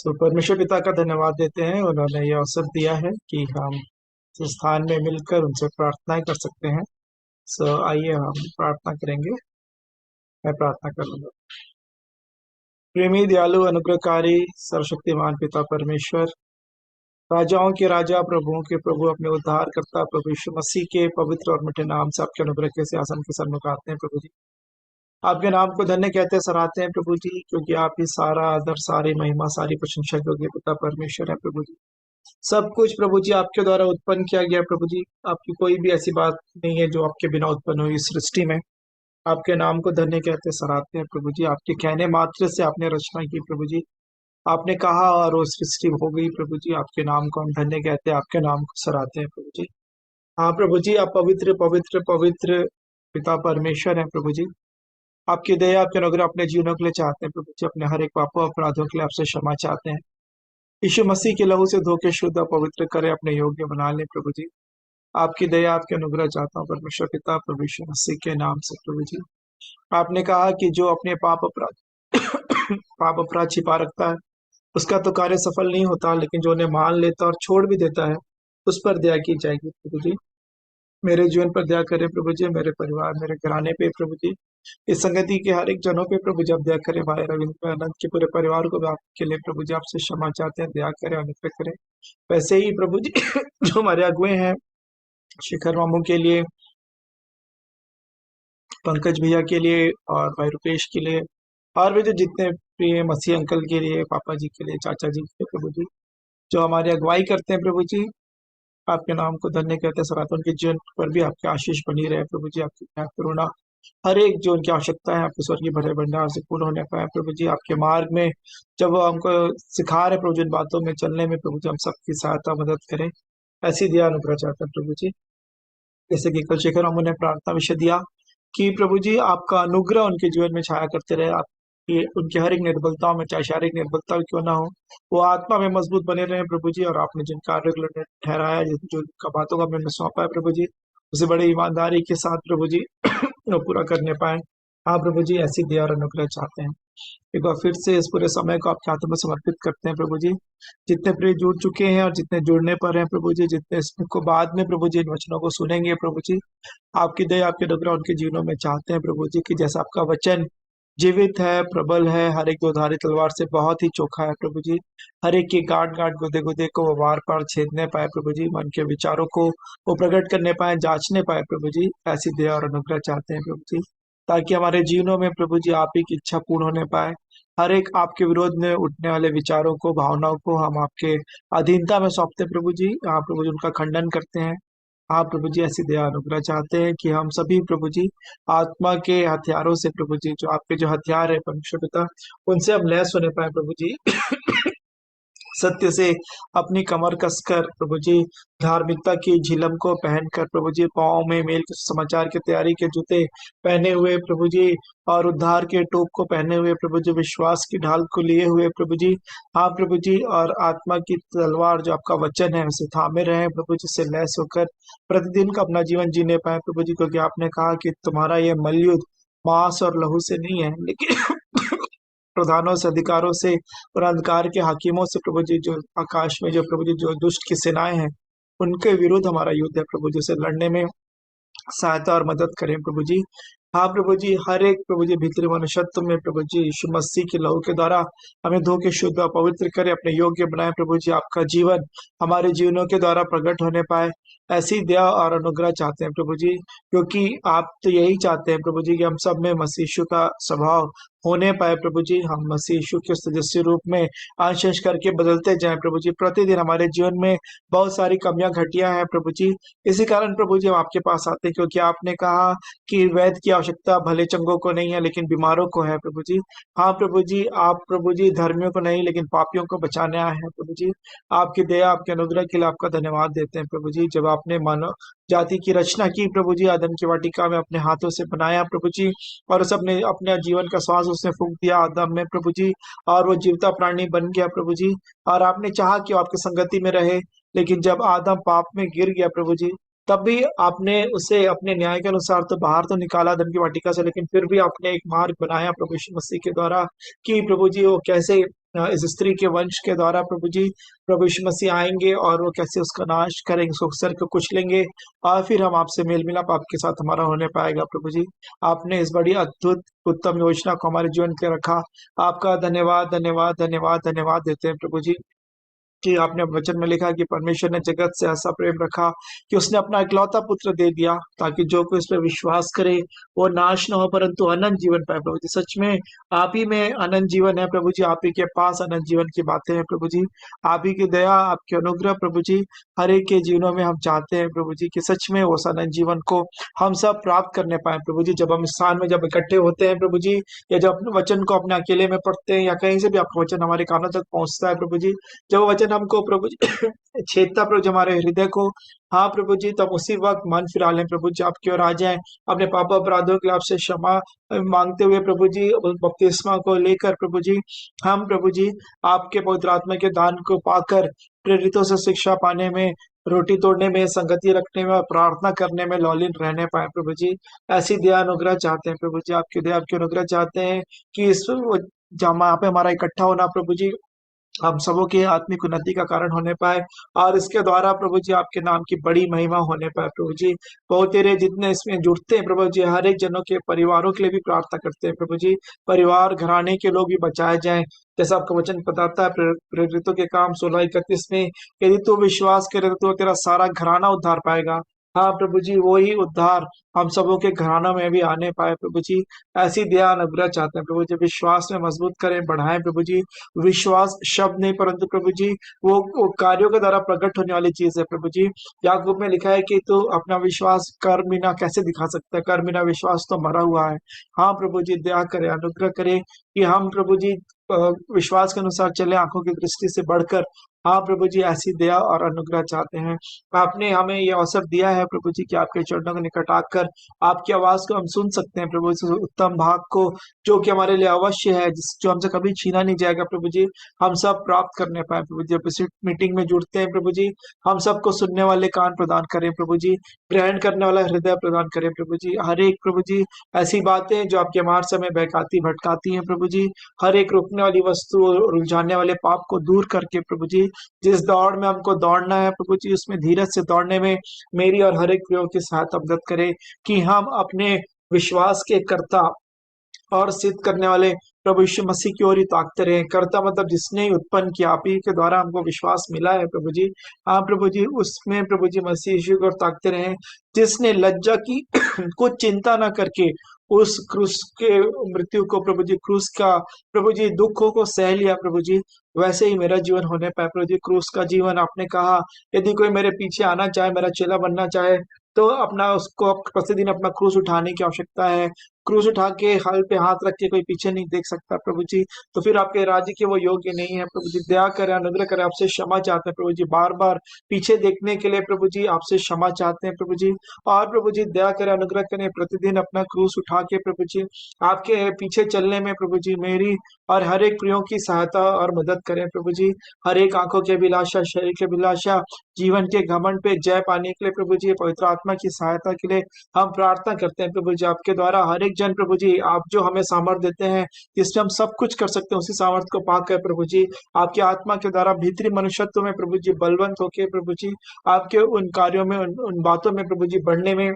सो परमेश्वर पिता का धन्यवाद देते हैं, उन्होंने ये अवसर दिया है कि हम इस स्थान में मिलकर उनसे प्रार्थनाएं कर सकते हैं। सो आइए हम प्रार्थना करेंगे। मैं प्रार्थना करूंगा। प्रेमी, दयालु, अनुग्रहकारी, सर्वशक्तिमान पिता परमेश्वर, राजाओं के राजा, प्रभुओं के प्रभु, अपने उद्धार करता प्रभु यीशु मसीह के पवित्र और मिठे नाम से आपके अनुग्रह के सिंहासन के सन्मुख आते हैं प्रभु जी। आपके नाम को धन्य कहते सराहते हैं प्रभु जी, क्योंकि आप ही सारा आदर, सारी महिमा, सारी प्रशंसा योग्य पिता परमेश्वर है प्रभु जी। सब कुछ प्रभु जी आपके द्वारा उत्पन्न किया गया प्रभु जी। आपकी कोई भी ऐसी बात नहीं है जो आपके बिना उत्पन्न हुई इस सृष्टि में। आपके नाम को धन्य कहते सराहते हैं प्रभु जी। आपके कहने मात्र से आपने रचना की प्रभु जी। आपने कहा और वो सृष्टि हो गई प्रभु जी। आपके नाम को हम धन्य कहते हैं, आपके नाम को सराहते हैं प्रभु जी। हाँ प्रभु जी, आप पवित्र पवित्र पवित्र पिता परमेश्वर हैं प्रभु जी। आपकी दया, आपके अनुग्रह अपने जीवनों के लिए चाहते हैं प्रभु जी। अपने हर एक पापों अपराधों के लिए आपसे क्षमा चाहते हैं। यीशु मसीह के लहू से धोके शुद्ध और पवित्र करे, अपने योग्य बना ले प्रभु जी। आपकी दया, आपके अनुग्रह चाहता हूँ परमेश्वर पिता प्रभु यीशु मसीह के नाम से प्रभु जी। आपने कहा कि जो अपने पाप अपराध पाप अपराध छिपा रखता है उसका तो कार्य सफल नहीं होता, लेकिन जो उन्हें मान लेता और छोड़ भी देता है उस पर दया की जाएगी प्रभु जी। मेरे जीवन पर दया करें प्रभु जी, मेरे परिवार, मेरे घराने पे प्रभु जी, इस संगति के हर एक जनों पे प्रभु जी आप दया करें। भाई रविंद्र अनंत के पूरे परिवार को भी आपके लिए प्रभु जी आपसे क्षमा चाहते हैं, दया करें, अनुग्रह करें। वैसे ही प्रभु जी जो हमारे अगुए हैं, शिखर मामू के लिए, पंकज भैया के लिए और भाई रुपेश के लिए, और भी जो जितने प्रिय मसीह अंकल के लिए, पापा जी के लिए, चाचा जी के लिए प्रभु जी, जो हमारी अगुवाई करते हैं प्रभु जी, आपके नाम को धन्य कहते हैं सराहते हैं। उनके जीवन पर भी आपकी आशीष बनी रहे प्रभु जी। आपकी दया करुणा हर एक जो उनकी आवश्यकता है आपके स्वर्गीय भरे भंडार से पूर्ण होने पाए प्रभु जी। आपके मार्ग में जब वो हमको सिखा रहे प्रभु जी, इन बातों में चलने में प्रभु जी हम सबकी सहायता मदद करें। ऐसी दया अनुग्रह चाहते हैं प्रभु जी। जैसे कि कल शेखर हम उन्हें प्रार्थना विषय दिया कि प्रभु जी आपका अनुग्रह उनके जीवन में छाया करते रहे। आप ये उनकी हर एक निर्बलताओं में, चाहे शारीरिक निर्बलता क्यों ना हो, वो आत्मा में मजबूत बने रहे प्रभु जी। और आपने जिन कार्यों के लिए ठहराया, जो बातों का हमें सौंपा है प्रभु जी, उसे बड़ी ईमानदारी के साथ प्रभु जी वो पूरा करने पाए। हाँ प्रभु जी, ऐसी दया और अनुग्रह चाहते हैं। एक बार फिर से इस पूरे समय को आपके हाथों में समर्पित करते हैं प्रभु जी। जितने प्रिय जुड़ चुके हैं और जितने जुड़ने पर हैं प्रभु जी, जितने इसको बाद में प्रभु जी इन वचनों को सुनेंगे प्रभु जी, आपकी दया, आपके अनुग्रह उनके जीवनों में चाहते हैं प्रभु जी। कि जैसा आपका वचन जीवित है, प्रबल है, हर एक दोधारी तलवार से बहुत ही चोखा है प्रभु जी। हर एक की गांठ गांठ, गुदे गुदे को वो वार पार छेदने पाए प्रभु जी। मन के विचारों को वो प्रकट करने पाए, जांचने पाए प्रभु जी। ऐसी दया और अनुग्रह चाहते हैं प्रभु जी, ताकि हमारे जीवनों में प्रभु जी आप ही की इच्छा पूर्ण होने पाए। हर एक आपके विरोध में उठने वाले विचारों को, भावनाओं को हम आपके अधीनता में सौंपते हैं प्रभु जी। आप प्रभु जी उनका खंडन करते हैं। आप प्रभु जी ऐसी दया अनुग्रह चाहते हैं कि हम सभी प्रभु जी आत्मा के हथियारों से प्रभु जी, जो आपके जो हथियार है परमेश्वर पिता, उनसे हम लैस होने पाए प्रभु जी। सत्य से अपनी कमर कसकर प्रभु जी, धार्मिकता की झिलम को पहनकर प्रभु जी, पाँव में मेल के समाचार की तैयारी के जूते पहने हुए प्रभु जी, और उद्धार के टोप को पहने हुए प्रभु जी, विश्वास की ढाल को लिए हुए प्रभु जी। हाँ प्रभु जी, और आत्मा की तलवार जो आपका वचन है उसे थामे रहे प्रभु जी, से लैस होकर प्रतिदिन का अपना जीवन जीने पाए प्रभु जी। क्योंकि आपने कहा कि तुम्हारा ये मलयुद्ध मांस और लहू से नहीं है, लेकिन प्रधानों से, अधिकारों से और अंधकार के हाकिमों से प्रभु जी, जो आकाश में जो प्रभु जी जो दुष्ट की सेनाएं हैं, उनके विरुद्ध हमारा युद्ध है प्रभु जी। से लड़ने में सहायता और मदद करें प्रभु जी। हाँ प्रभु जी, हर एक प्रभु जी भीतरी मनुष्यत्व में प्रभु जी यीशु मसीह के लहू के द्वारा हमें धो के शुद्ध और पवित्र करे, अपने योग्य बनाए प्रभु जी। आपका जीवन हमारे जीवनों के द्वारा प्रकट होने पाए, ऐसी दया और अनुग्रह चाहते हैं प्रभु जी। क्योंकि आप तो यही चाहते हैं प्रभु जी कि हम सब में मसीह यीशु का स्वभाव होने पाए प्रभु जी। हम मसीह यीशु के सदस्य रूप में अंश अंश करके बदलते जाएं प्रभु जी। प्रतिदिन हमारे जीवन में बहुत सारी कमियां घटिया हैं प्रभु जी। इसी कारण प्रभु जी हम आपके पास आते हैं, क्योंकि आपने कहा कि वैद्य की आवश्यकता भले चंगों को नहीं है, लेकिन बीमारों को है प्रभु जी। हाँ प्रभु जी, आप प्रभु जी धर्मियों को नहीं लेकिन पापियों को बचाने आए हैं प्रभु जी। आपकी दया, आपके अनुग्रह के लिए आपका धन्यवाद देते हैं प्रभु जी। जब आपने मानव जाति की रचना की प्रभु जी, आदम की वाटिका में अपने हाथों से बनाया प्रभु जी, और उस अपने अपने जीवन का श्वास उसने फूंक दिया आदम में प्रभु जी, और वो जीवता प्राणी बन गया प्रभु जी। और आपने चाहा कि वो आपकी संगति में रहे, लेकिन जब आदम पाप में गिर गया प्रभु जी, तब भी आपने उसे अपने न्याय के अनुसार तो बाहर तो निकाला आदम की वाटिका से, लेकिन फिर भी आपने एक मार्ग बनाया प्रभु यीशु मसीह के द्वारा कि प्रभु जी वो कैसे इस स्त्री के वंश के द्वारा प्रभु जी, प्रभु यीशु मसीह आएंगे और वो कैसे उसका नाश करेंगे, उसको सर को कुचलेंगे और फिर हम आपसे मेल मिलाप आपके साथ हमारा होने पाएगा प्रभु जी। आपने इस बड़ी अद्भुत उत्तम योजना को हमारे जीवन के रखा। आपका धन्यवाद धन्यवाद धन्यवाद धन्यवाद देते हैं प्रभु जी कि आपने वचन में लिखा कि परमेश्वर ने जगत से ऐसा प्रेम रखा कि उसने अपना इकलौता पुत्र दे दिया ताकि जो कोई इस पर विश्वास करे वो नाश न हो परंतु अनंत जीवन पाए प्रभु जी। सच में आप ही में अनंत जीवन है प्रभु जी, आप ही के पास अनंत जीवन की बातें हैं प्रभु जी। आप ही की दया, आपके अनुग्रह प्रभु जी हर एक के जीवनों में हम चाहते हैं प्रभु जी कि सच में उस अनंत जीवन को हम सब प्राप्त करने पाए प्रभु जी। जब हम इस स्थान में जब इकट्ठे होते हैं प्रभु जी, या जब अपने वचन को अपने अकेले में पढ़ते हैं या कहीं से भी आपका वचन हमारे कानों तक पहुंचता है प्रभु जी, जब वो वचन हमको प्रभु जी छेदता प्रभु जी हमारे हृदय को, हाँ प्रभु जी, तब उसी वक्त मन फिरा लें प्रभु जी, आपकी ओर आ जाएं अपने पाप अपराधों के लिए आपसे क्षमा मांगते हुए प्रभु जी, बपतिस्मा को लेकर प्रभु जी हम प्रभु जी आपके पवित्र आत्मा के दान को पाकर प्रेरितों से शिक्षा पाने में, रोटी तोड़ने में, संगति रखने में और प्रार्थना करने में लौलीन रहने पाए प्रभु जी। ऐसी दया अनुग्रह चाहते हैं प्रभु जी, आपकी दया आपकी अनुग्रह चाहते हैं कि इस जहाँ पे हमारा इकट्ठा होना प्रभु जी हम सबों की आत्मिक उन्नति का कारण होने पाए और इसके द्वारा प्रभु जी आपके नाम की बड़ी महिमा होने पाए प्रभु जी। बहुत तेरे जितने इसमें जुड़ते हैं प्रभु जी, हर एक जनों के परिवारों के लिए भी प्रार्थना करते हैं प्रभु जी, परिवार घराने के लोग भी बचाए जाएं जैसा आपका वचन बताता है प्रेरितों के काम 16:31 में, यदि तू विश्वास करे तो तेरा सारा घराना उद्धार पाएगा। हाँ प्रभु जी, वो ही उद्धार हम सबों के घरानों में भी आने पाए प्रभु जी। ऐसी दया अनुग्रह चाहते हैं प्रभु जी, विश्वास में मजबूत करें, बढ़ाएं प्रभु जी। विश्वास शब्द नहीं परंतु प्रभु जी वो कार्यों के द्वारा प्रकट होने वाली चीज है प्रभु जी। याकूब में लिखा है कि तू अपना विश्वास कर बिना कैसे दिखा सकता है, कर बिना विश्वास तो मरा हुआ है। हाँ प्रभु जी, दया करे, अनुग्रह करे कि हम प्रभु जी विश्वास के अनुसार चले, आंखों की दृष्टि से बढ़कर। हाँ प्रभु जी, ऐसी दया और अनुग्रह चाहते हैं। आपने हमें ये अवसर दिया है प्रभु जी कि आपके चरणों के निकट आकर आपकी आवाज को हम सुन सकते हैं प्रभु जी, उस उत्तम भाग को जो कि हमारे लिए अवश्य है, जिस जो हमसे कभी छीना नहीं जाएगा प्रभु जी, हम सब प्राप्त करने पाए प्रभु जी। जब इस मीटिंग में जुड़ते हैं प्रभु जी, हम सबको सुनने वाले कान प्रदान करें प्रभु जी, ग्रहण करने वाला हृदय प्रदान करें प्रभु जी। हर एक प्रभु जी ऐसी बातें जो आपके मार्ग समय बहकाती भटकाती हैं प्रभु जी, हर एक रुकने वाली वस्तु और उलझाने वाले पाप को दूर करके प्रभु जी, जिस दौड़ में हमको दौड़ना है प्रभु जी, उसमें धीरज से दौड़ने में मेरी और हर एक प्रियो की सहायता मदद करे कि हम अपने विश्वास के कर्ता और सिद्ध करने वाले प्रभु यीशु मसीह की ओर ही ताकते रहे। कर्ता मतलब जिसने ही उत्पन्न किया, आप ही के द्वारा हमको विश्वास मिला है प्रभु जी। हाँ प्रभु जी, उसमें प्रभु जी मसीह यीशु की ओर ताकते रहे जिसने लज्जा की कुछ चिंता ना करके उस क्रूस के मृत्यु को प्रभु जी, क्रूस का प्रभु जी दुखों को सह लिया प्रभु जी। वैसे ही मेरा जीवन होने पाए प्रभु जी, क्रूस का जीवन आपने कहा यदि कोई मेरे पीछे आना चाहे, मेरा चेला बनना चाहे तो अपना उसको प्रतिदिन अपना क्रूस उठाने की आवश्यकता है। क्रूस उठा के हल पे हाथ रख के कोई पीछे नहीं देख सकता प्रभु जी, तो फिर आपके राज्य के वो योग्य नहीं है प्रभु जी। दया करें, अनुग्रह करें, आपसे क्षमा चाहते हैं प्रभु जी, बार बार पीछे देखने के लिए प्रभु जी आपसे क्षमा चाहते हैं प्रभु जी। और प्रभु जी दया करें, अनुग्रह करें, प्रतिदिन अपना क्रूस उठा के प्रभु जी आपके पीछे चलने में प्रभु जी मेरी और हर एक प्रियो की सहायता और मदद करें प्रभु जी। हर एक आंखों की अभिलाषा, शरीर की अभिलाषा, जीवन के घमंड पे जय पाने के लिए प्रभु जी, पवित्र आत्मा की सहायता के लिए हम प्रार्थना करते हैं प्रभु जी। आपके द्वारा हर एक जन प्रभु जी, आप जो हमें सामर्थ्य देते हैं जिससे हम सब कुछ कर सकते हैं, उसी सामर्थ्य को पाकर प्रभु जी आपकी आत्मा के द्वारा भीतरी मनुष्यत्व में प्रभु जी बलवंत होके प्रभु जी आपके उन कार्यों में, उन बातों में प्रभु जी बढ़ने में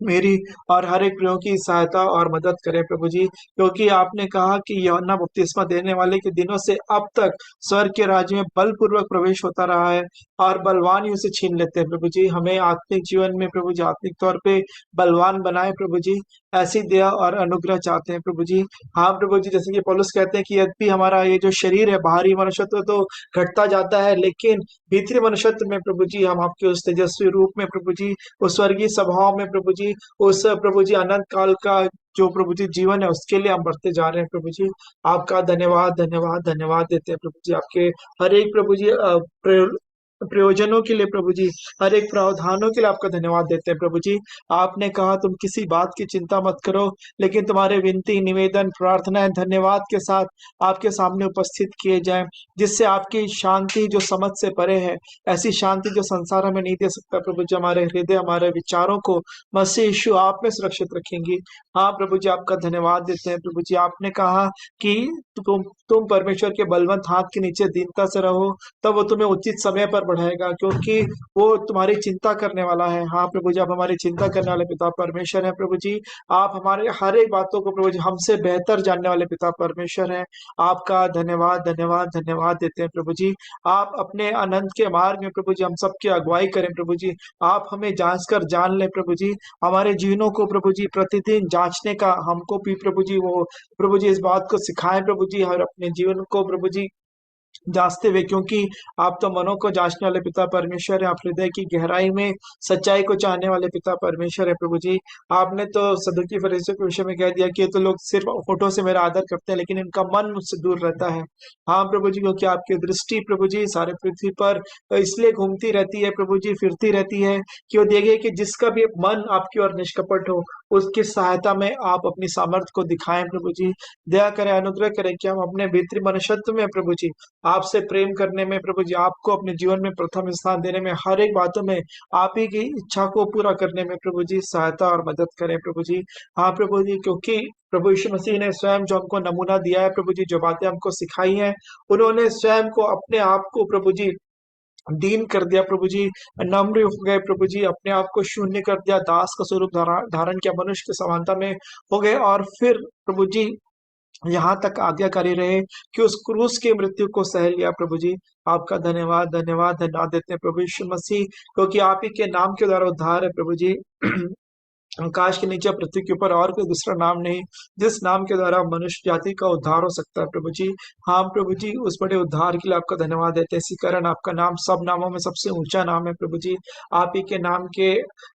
मेरी और हर एक प्रियो की सहायता और मदद करें प्रभु जी। क्योंकि आपने कहा कि यूहन्ना बपतिस्मा देने वाले के दिनों से अब तक स्वर्ग के राज्य में बलपूर्वक प्रवेश होता रहा है और बलवान ही उसे छीन लेते हैं प्रभु जी। हमें आत्मिक जीवन में प्रभु जी आत्मिक तौर पे बलवान बनाए प्रभु जी, ऐसी दया और अनुग्रह चाहते हैं प्रभु जी। हाँ प्रभु जी, जैसे कि पौलुस कहते हैं कि यद्यपि हमारा ये जो शरीर है, बाहरी मनुष्यत्व तो घटता जाता है, लेकिन भीतरी मनुष्यत्व में प्रभु जी हम आपके उस तेजस्वी रूप में प्रभु जी, उस स्वर्गीय सभाओं में प्रभु जी, उस प्रभु जी अनंत काल का जो प्रभु जी जीवन है उसके लिए हम बढ़ते जा रहे हैं प्रभु जी। आपका धन्यवाद धन्यवाद धन्यवाद देते हैं प्रभु जी। आपके हर एक प्रभु जी प्रयोजनों के लिए प्रभु जी, हर एक प्रावधानों के लिए आपका धन्यवाद देते हैं प्रभु जी। आपने कहा तुम किसी बात की चिंता मत करो, लेकिन तुम्हारे विनती, निवेदन, प्रार्थनाएं धन्यवाद के साथ आपके सामने उपस्थित किए जाएं, जिससे आपकी शांति जो समझ से परे है, ऐसी शांति जो संसार हमें नहीं दे सकता प्रभु जी, हमारे हृदय, हमारे विचारों को मसीह यीशु आप में सुरक्षित रखेंगी। हाँ प्रभु जी, आपका धन्यवाद देते हैं प्रभु जी। आपने कहा कि तुम परमेश्वर के बलवंत हाथ के नीचे दीनता से रहो, तब वो तुम्हें उचित समय पर बढ़ाएगा, क्योंकि वो तुम्हारी चिंता करने वाला है। हाँ प्रभु जी, आप हमारी चिंता करने वाले पिता परमेश्वर है प्रभु जी। आप हमारे हर एक बातों को प्रभु जी हमसे बेहतर जानने वाले पिता परमेश्वर है। आपका धन्यवाद धन्यवाद धन्यवाद देते हैं प्रभु जी। आप अपने अनंत के मार्ग में प्रभु जी हम सबकी अगुवाई करें प्रभु जी। आप हमें जांच कर जान लें प्रभु जी। हमारे जीवनों को प्रभु जी प्रतिदिन जांचने का हमको भी प्रभु जी वो प्रभु जी इस बात को सिखाएं प्रभु जी, और अपने जीवन को प्रभु जी जांचते हुए, क्योंकि आप तो मनों को जांचने वाले पिता परमेश्वर है। आप हृदय की गहराई में सच्चाई को चाहने वाले पिता परमेश्वर है प्रभु जी। आपने तो सदुकी फरीसियों के विषय में कह दिया कि ये तो लोग सिर्फ होठों से मेरा आदर करते हैं, लेकिन इनका मन मुझसे दूर रहता है। हाँ प्रभु जी, क्योंकि आपकी दृष्टि प्रभु जी सारे पृथ्वी पर इसलिए घूमती रहती है प्रभु जी, फिरती रहती है कि वो देखे कि जिसका भी मन आपकी ओर निष्कपट हो, उसकी सहायता में आप अपनी सामर्थ्य को दिखाएं प्रभु जी। दया करें, अनुग्रह करें कि हम अपने भीतरी मनुष्यत्व में प्रभु जी आपसे प्रेम करने में प्रभु जी, आपको अपने जीवन में प्रथम स्थान देने में, हर एक बातों में आप ही की इच्छा को पूरा करने में प्रभु जी सहायता और मदद करें प्रभु जी। हाँ प्रभु जी, क्योंकि प्रभु यीशु मसीह ने स्वयं जो हमको नमूना दिया है प्रभु जी, जो बातें हमको सिखाई हैं, उन्होंने स्वयं को अपने आप को प्रभु जी दीन कर दिया प्रभु जी, नम्र हो गए प्रभु जी, अपने आप को शून्य कर दिया, दास का स्वरूप धारण किया, मनुष्य की समानता में हो गए, और फिर प्रभु जी यहाँ तक आज्ञाकारी रहे कि उस क्रूस की मृत्यु को सह लिया प्रभु जी। आपका धन्यवाद धन्यवाद धन्यवाद देते हैं प्रभु यीशु मसीह, क्योंकि आप ही के नाम के द्वारा उद्धार है प्रभु जी। आकाश के नीचे पृथ्वी के ऊपर और कोई दूसरा नाम नहीं, जिस नाम के द्वारा मनुष्य जाति का उद्धार हो सकता है प्रभु जी। हाँ प्रभु जी, उस बड़े उद्धार के लिए आपका धन्यवाद देते हैं। इसी कारण आपका नाम सब नामों में सबसे ऊंचा नाम है प्रभु जी। आप ही के नाम के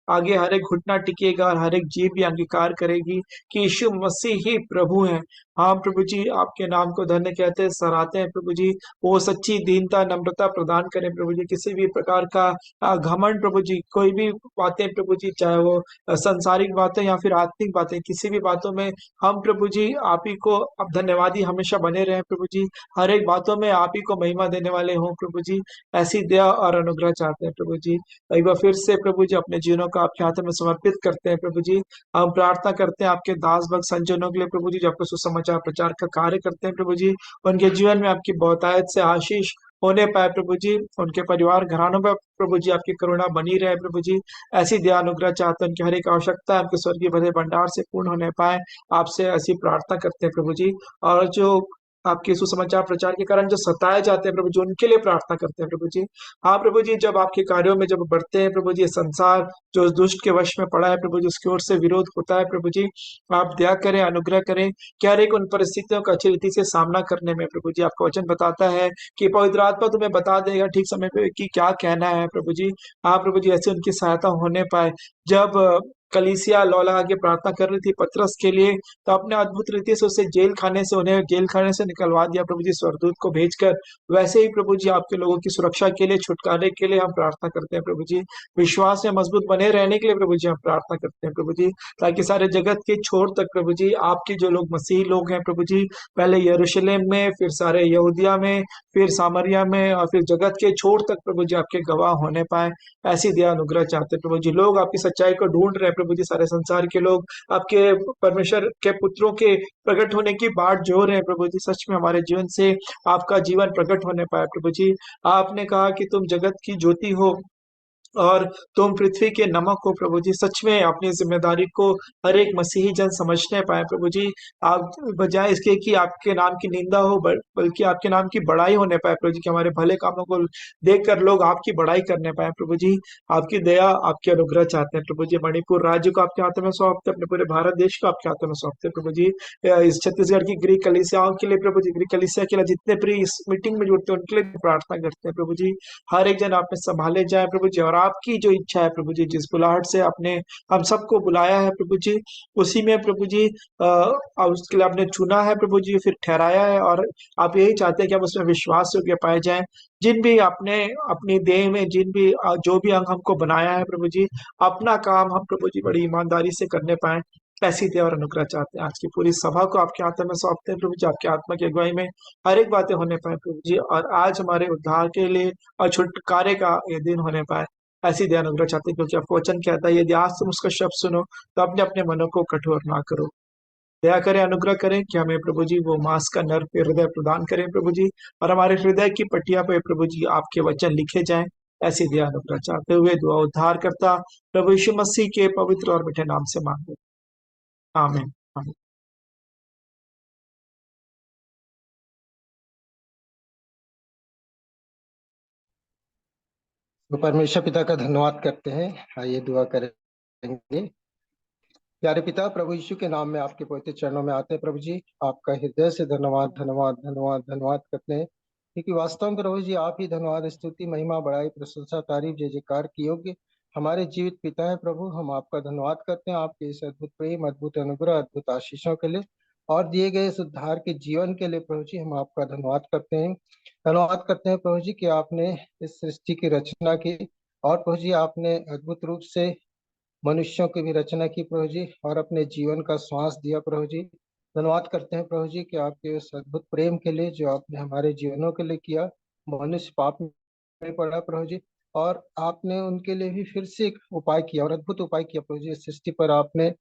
आगे हर एक घुटना टिकेगा और हर एक जीभ भी अंगीकार करेगी कि यीशु मसीह ही प्रभु है। हाँ प्रभु जी, आपके नाम को धन्य कहते हैं, सराहते हैं प्रभु जी। वो सच्ची दीनता, नम्रता प्रदान करें प्रभु जी। किसी भी प्रकार का घमंड प्रभु जी, कोई भी बातें प्रभु जी, चाहे वो संसारिक बातें या फिर आत्मिक बातें, किसी भी बातों में हम प्रभु जी आप ही को अब धन्यवादी हमेशा बने रहे प्रभु जी। हर एक बातों में आप ही को महिमा देने वाले हों प्रभु जी। ऐसी दया और अनुग्रह चाहते हैं प्रभु जी। एक बार फिर से प्रभु जी अपने जीवनों को आपके हाथों में समर्पित करते हैं प्रभु जी। हम प्रार्थना करते हैं आपके दास भक्त संजनों के लिए प्रभु जी, जो आपके सुसमाचार प्रचार का कार्य करते हैं प्रभु जी। उनके जीवन में आपकी बहुतायत से आशीष होने पाए प्रभु जी। उनके परिवार घरानों में प्रभु जी आपकी करुणा बनी रहे प्रभु जी। ऐसी दया अनुग्रह चाहते हैं, उनकी हर एक आवश्यकता आपके स्वर्गीय भरे भंडार से पूर्ण होने पाए, आपसे ऐसी प्रार्थना करते हैं प्रभु जी। और जो आपके सुसमाचार प्रचार के कारण जो सताए जाते हैं प्रभु जी, उनके लिए प्रार्थना करते हैं प्रभु जी। हाँ प्रभु जी, जब आपके कार्यों में जब बढ़ते हैं प्रभु जी, ये संसार जो उस दुष्ट के वश में पड़ा है प्रभु जी, उसकी ओर से विरोध होता है प्रभु जी। आप दया करें, अनुग्रह करें कि हर एक उन परिस्थितियों का अच्छी रीति से सामना करने में प्रभु जी, आपका वचन बताता है कि पवित्र आत्मा तुम्हें बता देगा ठीक समय पे कि क्या कहना है प्रभु जी। हाँ प्रभु जी, ऐसे उनकी सहायता होने पाए। जब कलीसिया लौ लगा के प्रार्थना कर रही थी पतरस के लिए, तो अपने अद्भुत रीति से उसे जेल खाने से, उन्हें जेल खाने से निकलवा दिया प्रभु जी स्वर्गदूत को भेजकर। वैसे ही प्रभु जी आपके लोगों की सुरक्षा के लिए, छुटकारे के लिए हम प्रार्थना करते हैं प्रभु जी। विश्वास में मजबूत बने रहने के लिए प्रभु जी हम प्रार्थना करते हैं प्रभु जी, ताकि सारे जगत के छोर तक प्रभु जी आपके जो लोग मसीही लोग हैं प्रभु जी, पहले यरूशलेम में, फिर सारे यहूदिया में, फिर सामरिया में, और फिर जगत के छोर तक प्रभु जी आपके गवाह होने पाए। ऐसी दया अनुग्रह चाहते हैं प्रभु जी। लोग आपकी सच्चाई को ढूंढ रहे हैं प्रभु जी, सारे संसार के लोग आपके परमेश्वर के पुत्रों के प्रकट होने की बाट जो रहे हैं प्रभु जी। सच में हमारे जीवन से आपका जीवन प्रकट होने पाए प्रभु जी। आपने कहा कि तुम जगत की ज्योति हो और तुम पृथ्वी के नमक हो प्रभु जी। सच में अपनी जिम्मेदारी को हर एक मसीही जन समझने पाए प्रभु जी। आप बजाय इसके कि आपके नाम की निंदा हो, बल्कि आपके नाम की बड़ाई होने पाए प्रभु जी, कि हमारे भले कामों को देखकर लोग आपकी बड़ाई करने पाए प्रभु जी। आपकी दया, आपके अनुग्रह चाहते हैं प्रभु जी। मणिपुर राज्य को आपके हाथों में सौंपते, अपने पूरे भारत देश को आपके हाथों में सौंपते प्रभु जी। इस छत्तीसगढ़ की गृह कलिसियाओं के लिए प्रभु जी, गृह कलिसिया के लिए जितने प्रिय इस मीटिंग में जुड़ते हैं उनके लिए प्रार्थना करते हैं प्रभु जी। हर एक जन आप में संभाले जाए प्रभु जी, और आपकी जो इच्छा है प्रभु जी, जिस बुलाहट से आपने हम सबको बुलाया है प्रभु जी, उसी में प्रभु जी और उसके लिए आपने चुना है प्रभु जी, फिर ठहराया है, और आप यही चाहते हैं कि हम उसमें विश्वास योग्य पाए जाएं। जिन भी आपने अपनी देह में जिन भी जो भी अंग हमको बनाया है प्रभु जी, अपना काम हम प्रभु जी बड़ी ईमानदारी से करने पाए, ऐसी दया और अनुग्रह चाहते हैं। आज की पूरी सभा को आपके हाथों में सौंपते हैं प्रभु जी, आपके आत्मा की अगुवाई में हर एक बातें होने पाए प्रभु जी, और आज हमारे उद्धार के लिए और छुटकारे का ये दिन होने पाए, ऐसी दया अनुग्रह चाहते हैं। क्योंकि आपका वचन कहता है, यदि आज तुम उसका शब्द सुनो तो अपने अपने मनों को कठोर ना करो। दया करें, अनुग्रह करें कि हमें प्रभु जी वो मांस का नर पे हृदय प्रदान करें प्रभु जी, और हमारे हृदय की पट्टियां पे प्रभु जी आपके वचन लिखे जाएं, ऐसी दया अनुग्रह चाहते हुए दुआ उद्धार करता प्रभु यीशु मसीह के पवित्र और मीठे नाम से मांगते, आमीन। आमीन। तो परमेश्वर पिता का धन्यवाद करते हैं। आइए दुआ करेंगे। प्यारे पिता, प्रभु यीशु के नाम में आपके पवित्र चरणों में आते हैं प्रभु जी। आपका हृदय से धन्यवाद धन्यवाद धन्यवाद धन्यवाद करते हैं, क्योंकि वास्तव में प्रभु जी आप ही धन्यवाद, स्तुति, महिमा, बड़ाई, प्रशंसा, तारीफ, जय जयकार की योग्य हमारे जीवित पिता है प्रभु। हम आपका धन्यवाद करते हैं आपके इस अद्भुत प्रेम, अद्भुत अनुग्रह, अद्भुत आशीषों के लिए और दिए गए इस उद्धार के जीवन के लिए प्रभु जी। हम आपका धन्यवाद करते हैं, धन्यवाद करते हैं प्रभु जी कि आपने इस सृष्टि की रचना की और प्रभु जी आपने अद्भुत रूप से मनुष्यों की भी रचना की प्रभु जी, और अपने जीवन का श्वास दिया प्रभु जी। धन्यवाद करते हैं प्रभु जी कि आपके उस अद्भुत प्रेम के लिए जो आपने हमारे जीवनों के लिए किया। मनुष्य पाप में पड़ा प्रभु जी, और आपने उनके लिए भी फिर से एक उपाय किया और अद्भुत उपाय किया प्रभु जी। इस सृष्टि पर आपने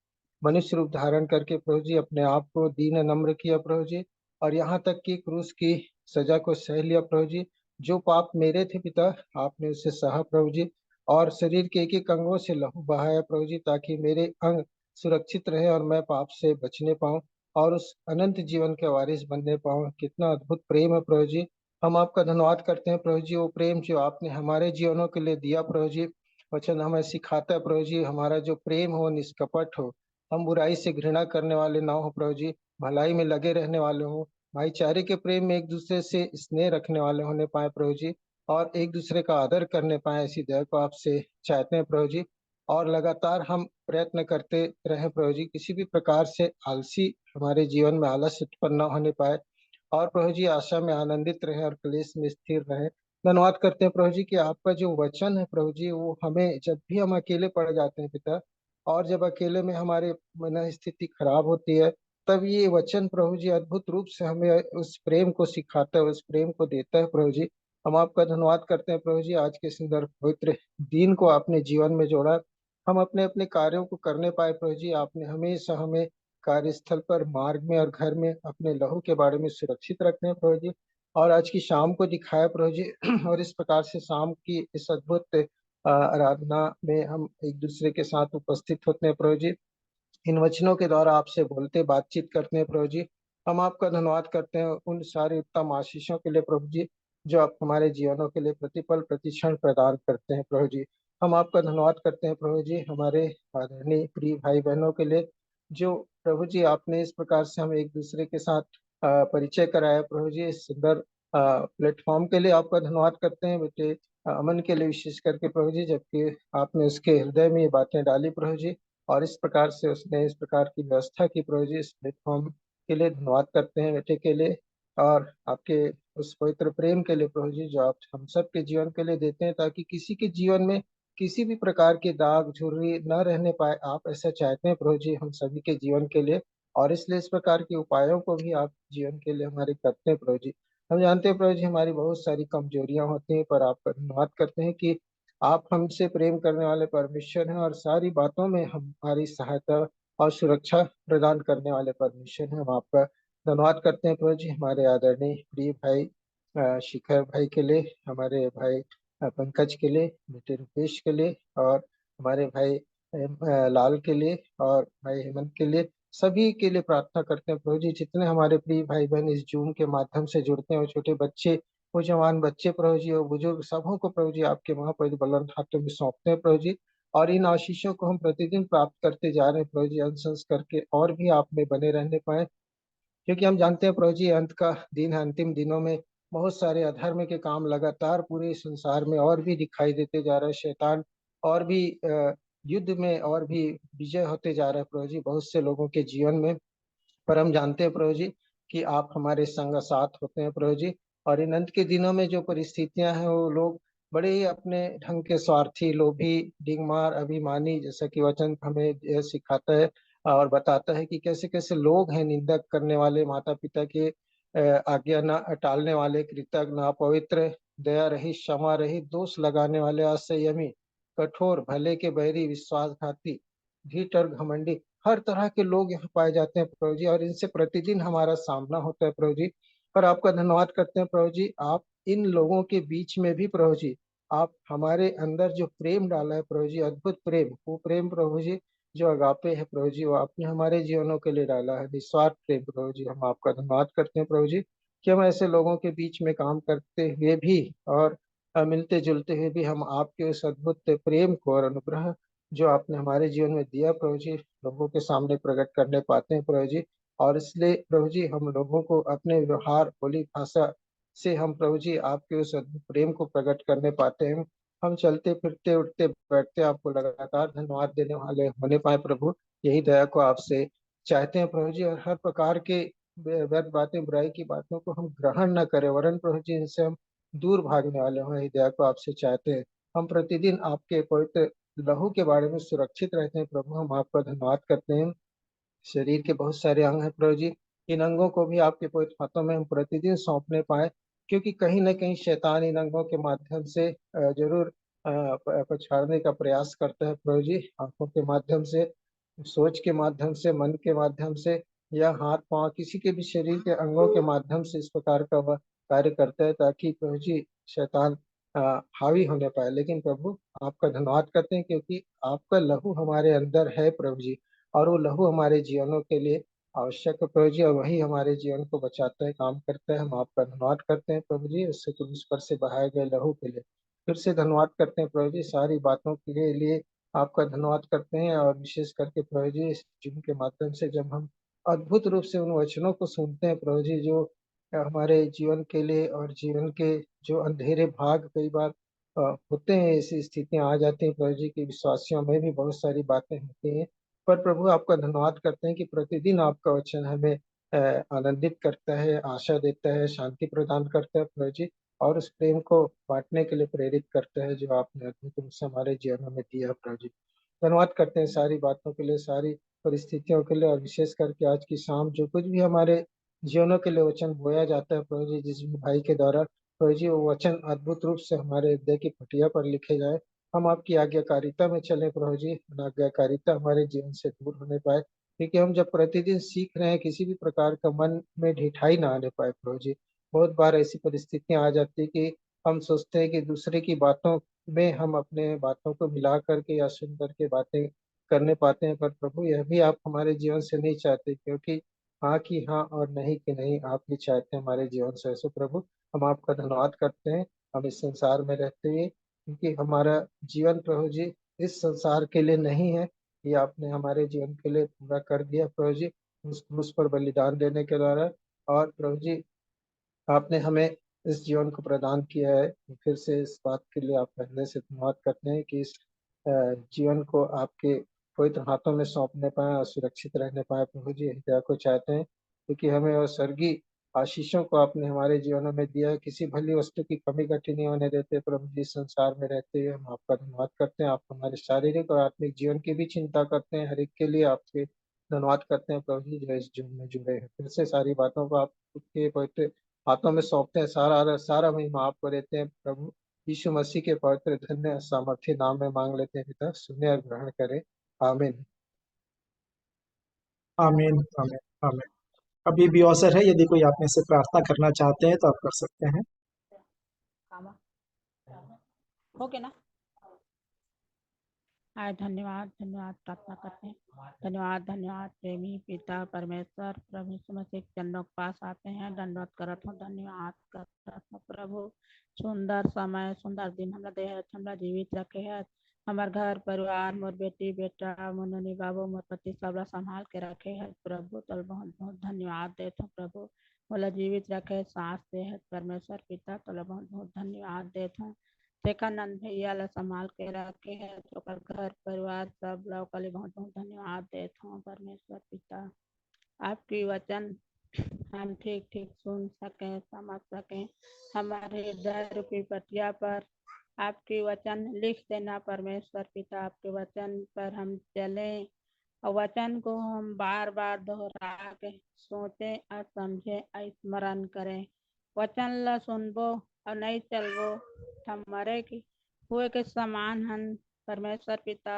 मनुष्य रूप धारण करके प्रभु जी अपने आप को दीन नम्र किया प्रभु जी, और यहाँ तक कि क्रूस की सजा को सह लिया प्रभु जी। जो पाप मेरे थे पिता, आपने उसे सहा प्रभु जी, और शरीर के एक एक अंगों से लहू बहाया प्रभु जी, ताकि मेरे अंग सुरक्षित रहे और मैं पाप से बचने पाऊं और उस अनंत जीवन के वारिस बनने पाऊं। कितना अद्भुत प्रेम है प्रभु जी। हम आपका धन्यवाद करते हैं प्रभु जी, वो प्रेम जो आपने हमारे जीवनों के लिए दिया प्रभु जी। वचन हमें सिखाता है प्रभु जी, हमारा जो प्रेम हो निष्कपट हो, हम बुराई से घृणा करने वाले ना हो प्रभु जी, भलाई में लगे रहने वाले हो, भाईचारे के प्रेम में एक दूसरे से स्नेह रखने वाले होने पाए प्रभु जी, और एक दूसरे का आदर करने पाए, ऐसी दया को आपसे चाहते हैं प्रभु जी। और लगातार हम प्रयत्न करते रहे प्रभु जी, किसी भी प्रकार से आलसी हमारे जीवन में आलस उत्पन्न न होने पाए, और प्रभु जी आशा में आनंदित रहे और क्लेश में स्थिर रहे। धन्यवाद करते हैं प्रभु जी कि आपका जो वचन है प्रभु जी, वो हमें जब भी हम अकेले पड़ जाते हैं पिता, और जब अकेले में हमारे मन स्थिति खराब होती है, तब ये वचन प्रभु जी अद्भुत रूप से हमें उस प्रेम को सिखाता है, उस प्रेम को देता है प्रभु जी। हम आपका धन्यवाद करते हैं प्रभु जी, आज के सुंदर पवित्र दिन को आपने जीवन में जोड़ा, हम अपने अपने कार्यों को करने पाए प्रभु जी। आपने हमेशा हमें कार्यस्थल पर, मार्ग में और घर में अपने लहू के बारे में सुरक्षित रखने हैं प्रभु जी, और आज की शाम को दिखाया प्रभु जी। और इस प्रकार से शाम की इस अद्भुत आराधना में हम एक दूसरे के साथ उपस्थित होते हैं प्रभु जी, इन वचनों के द्वारा आपसे बोलते बातचीत करते हैं प्रभु जी। हम आपका धन्यवाद करते हैं उन सारे उत्तम आशीषों के लिए प्रभु जी, जो आप हमारे जीवनों के लिए प्रतिपल प्रतिक्षण प्रदान करते हैं प्रभु जी। हम आपका धन्यवाद करते हैं प्रभु जी हमारे आदरणीय प्रिय भाई बहनों के लिए, जो प्रभु जी आपने इस प्रकार से हम एक दूसरे के साथ परिचय कराया प्रभु जी। इस सुंदर प्लेटफॉर्म के लिए आपका धन्यवाद करते हैं बेटे अमन के लिए विशेष करके प्रभु जी, जबकि आपने उसके हृदय में ये बातें डाली प्रभु जी, और इस प्रकार से उसने इस प्रकार की व्यवस्था की प्रभु जी। इस प्लेटफॉर्म के लिए धन्यवाद करते हैं बेटे के लिए, और आपके उस पवित्र प्रेम के लिए प्रभु जी, जो आप हम सब के जीवन के लिए देते हैं, ताकि किसी के जीवन में किसी भी प्रकार के दाग झुर्री न रहने पाए। आप ऐसा चाहते हैं प्रभु जी हम सभी के जीवन के लिए, और इसलिए इस प्रकार के उपायों को भी आप जीवन के लिए हमारे करते हैं प्रभु जी। हम जानते हैं प्रभु जी हमारी बहुत सारी कमजोरियां होती हैं, पर आपका धन्यवाद करते हैं कि आप हमसे प्रेम करने वाले परमेश्वर हैं, और सारी बातों में हमारी सहायता और सुरक्षा प्रदान करने वाले परमेश्वर हैं। हम आपका धन्यवाद करते हैं प्रभु जी हमारे आदरणीय प्रिय भाई शिखर भाई के लिए, हमारे भाई पंकज के लिए, बेटे रुपेश के लिए, और हमारे भाई लाल के लिए, और भाई हेमंत के लिए, सभी के लिए प्रार्थना करते हैं प्रभु जी। जितने हमारे प्रिय भाई बहन इस जूम के माध्यम से जुड़ते हैं, वो छोटे बच्चे, वो जवान बच्चे प्रभु जी, और बुजुर्ग, सबों को प्रभु जी आपके महापवित्र बुलंद हाथों में सौंपते हैं प्रभु जी। और इन आशीषों को हम प्रतिदिन प्राप्त करते जा रहे हैं प्रभु जी, अंश करके और भी आप में बने रहने पाए, क्योंकि हम जानते हैं प्रभु जी अंत का दिन है। अंतिम दिनों में बहुत सारे अधर्म के काम लगातार पूरे संसार में और भी दिखाई देते जा रहे हैं। शैतान और भी युद्ध में और भी विजय होते जा रहा है प्रभु जी बहुत से लोगों के जीवन में। पर हम जानते हैं प्रभु जी कि आप हमारे संग साथ होते हैं प्रभु जी। और इन अंत के दिनों में जो परिस्थितियां हैं वो लोग बड़े ही अपने ढंग के स्वार्थी, लोभी, डिगमार, अभिमानी, जैसा कि वचन हमें यह सिखाता है और बताता है कि कैसे कैसे लोग हैं निंदक करने वाले, माता पिता के आज्ञा न टालने वाले, कृतज्ञ, अपवित्र, दया रहित, क्षमा रहित, दोष लगाने वाले, असंयमी, कठोर, भले के बैरी, विश्वासघाती, ढीठ और घमंडी, हर तरह के लोग यहाँ पाए जाते हैं प्रभु जी। और इनसे प्रतिदिन हमारा सामना होता है प्रभु जी। और आपका धन्यवाद करते हैं प्रभु जी, आप इन लोगों के बीच में भी प्रभु जी आप हमारे अंदर जो प्रेम डाला है प्रभु जी, अद्भुत प्रेम, वो प्रेम प्रभु जी जो अगापे है प्रभु जी, वो आपने हमारे जीवनों के लिए डाला है, निस्वार्थ प्रेम प्रभु जी। हम आपका धन्यवाद करते हैं प्रभु जी कि हम ऐसे लोगों के बीच में काम करते हुए भी और मिलते जुलते हुए भी हम आपके उस अद्भुत प्रेम को और अनुग्रह जो आपने हमारे जीवन में दिया प्रभु जी लोगों के सामने प्रकट करने पाते हैं प्रभु जी। और इसलिए प्रभु जी हम लोगों को अपने व्यवहार, बोली, भाषा से हम प्रभु जी आपके उस अद्भुत प्रेम को प्रकट करने पाते हैं। हम चलते फिरते उठते बैठते आपको लगातार धन्यवाद देने वाले होने पाए प्रभु, यही दया को आपसे चाहते हैं प्रभु जी। और हर प्रकार के व्यर्थ बातें, बुराई की बातों को हम ग्रहण न करें, वरन प्रभु जी इनसे हम दूर भागने वाले हों, यही दया को आपसे चाहते हैं। हम प्रतिदिन आपके पवित्र लहू के बारे में सुरक्षित रहते हैं प्रभु, हम आपका धन्यवाद करते हैं। शरीर के बहुत सारे अंग हैं प्रभु जी, इन अंगों को भी आपके पवित्र हाथों में हम प्रतिदिन सौंपने पाए, क्योंकि कहीं ना कहीं शैतान इन अंगों के माध्यम से जरूर पछाड़ने का प्रयास करता है प्रभु जी, आंखों के माध्यम से, सोच के माध्यम से, मन के माध्यम से, या हाथ पांव किसी के भी शरीर के अंगों के माध्यम से इस प्रकार का वह कार्य करता है, ताकि प्रभु जी शैतान हावी होने पाए। लेकिन प्रभु आपका धन्यवाद करते हैं, क्योंकि आपका लहू हमारे अंदर है प्रभु जी, और वो लहू हमारे जीवनों के लिए आवश्यक है प्रभु जी, और वही हमारे जीवन को बचाता है, काम करता है। हम आपका धन्यवाद करते हैं प्रभु जी उससे क्रूस पर से बहाए गए लहू के लिए। फिर से धन्यवाद करते हैं प्रभु जी सारी बातों के लिए आपका धन्यवाद करते हैं। और विशेष करके प्रभु जी इस जिनके माध्यम से जब हम अद्भुत रूप से उन वचनों को सुनते हैं प्रभु जी, जो हमारे जीवन के लिए और जीवन के जो अंधेरे भाग कई बार होते हैं, ऐसी स्थितियां आ जाती हैं प्रभु जी की विश्वासियों में भी बहुत सारी बातें होती हैं। पर प्रभु आपका धन्यवाद करते हैं कि प्रतिदिन आपका वचन हमें आनंदित करता है, आशा देता है, शांति प्रदान करता है प्रभु जी, और उस प्रेम को बांटने के लिए प्रेरित करता है जो आपने अद्भुत रूप से हमारे जीवन में दिया प्रभु जी। धन्यवाद करते हैं सारी बातों के लिए, सारी परिस्थितियों के लिए, और विशेष करके आज की शाम जो कुछ भी हमारे जीवनों के लिए वचन बोया जाता है प्रभु जी जिस भी भाई के द्वारा, प्रभु जी वो वचन अद्भुत रूप से हमारे हृदय की पटिया पर लिखे जाए। हम आपकी आज्ञाकारिता में चले प्रभु जी, आज्ञाकारिता हमारे जीवन से दूर होने पाए, क्योंकि हम जब प्रतिदिन सीख रहे हैं किसी भी प्रकार का मन में ढिठाई ना आने पाए प्रभु जी। बहुत बार ऐसी परिस्थितियां आ जाती है कि हम सोचते हैं कि दूसरे की बातों में हम अपने बातों को मिला करके या सुन करके बातें करने पाते हैं, पर प्रभु यह भी आप हमारे जीवन से नहीं चाहते, क्योंकि हाँ की हाँ और नहीं की नहीं आप भी चाहते हैं हमारे जीवन से। ऐसे प्रभु हम आपका धन्यवाद करते हैं, हम इस संसार में रहते हुए, क्योंकि हमारा जीवन प्रभु जी इस संसार के लिए नहीं है, ये आपने हमारे जीवन के लिए पूरा कर दिया प्रभु जी उस क्रूस पर बलिदान देने के द्वारा। और प्रभु जी आपने हमें इस जीवन को प्रदान किया है, फिर से इस बात के लिए आप पहले से धन्यवाद करते हैं कि इस जीवन को आपके पवित्र हाथों में सौंपने पाए और सुरक्षित रहने पाए प्रभु जी, हृदय को चाहते हैं, क्योंकि हमें वो स्वर्गीय आशीषों को आपने हमारे जीवनों में दिया है, किसी भली वस्तु की कमी घटी नहीं होने देते प्रभु जी। संसार में रहते हुए हम आपका धन्यवाद करते हैं, आप हमारे शारीरिक और आत्मिक जीवन की भी चिंता करते हैं, हर एक के लिए आपके धन्यवाद करते हैं प्रभु जी जो इस जीवन में जुड़े हैं। फिर से सारी बातों को आपके पवित्र हाथों में सौंपते हैं, सारा सारा महिमा आपको देते हैं प्रभु। यीशु मसीह के पवित्र धन्य सामर्थ्य नाम में मांग लेते हैं पिता, सुने और ग्रहण करें, आमीन। आमीन, आमीन, आमीन। अभी भी अवसर है, यदि कोई आप में से प्रार्थना करना चाहते हैं तो आप कर सकते हैं। हो गया ना। धन्यवाद धन्यवाद प्रार्थना करते हैं। धन्यवाद धन्यवाद प्रेमी पिता परमेश्वर प्रभु यीशु मसीह के चरणों के पास आते हैं, दंडवत करत हूँ, धन्यवाद करत हूँ प्रभु। सुंदर समय सुंदर दिन हमरा दे है, हमरा जीवित रखे है, हमार घर परिवार, मोर बेटी बेटा, मोर ननी बाबू, मोर पति सबला संभाल के रखे है प्रभु। तल बहुत बहुत धन्यवाद देते हूँ प्रभु, बोला जीवित रखे, सांस दे है परमेश्वर पिता, तला बहुत बहुत धन्यवाद देते हूँ। शेखानंद भैया ला संभाल के रखे है, तो घर परिवार सब लोग के लिए बहुत बहुत धन्यवाद देता हूँ परमेश्वर पिता। आपकी वचन हम ठीक ठीक सुन सकें, समझ सकें। हमारे हृदय रूपी पटिया पर आपकी वचन लिख देना परमेश्वर पिता। आपके वचन पर हम चलें और वचन को हम बार बार दोहरा के सोचें और समझें और स्मरण करें। वचन ला सुनबो और नहीं चलबो हम मरे की हुए के समान हम परमेश्वर पिता।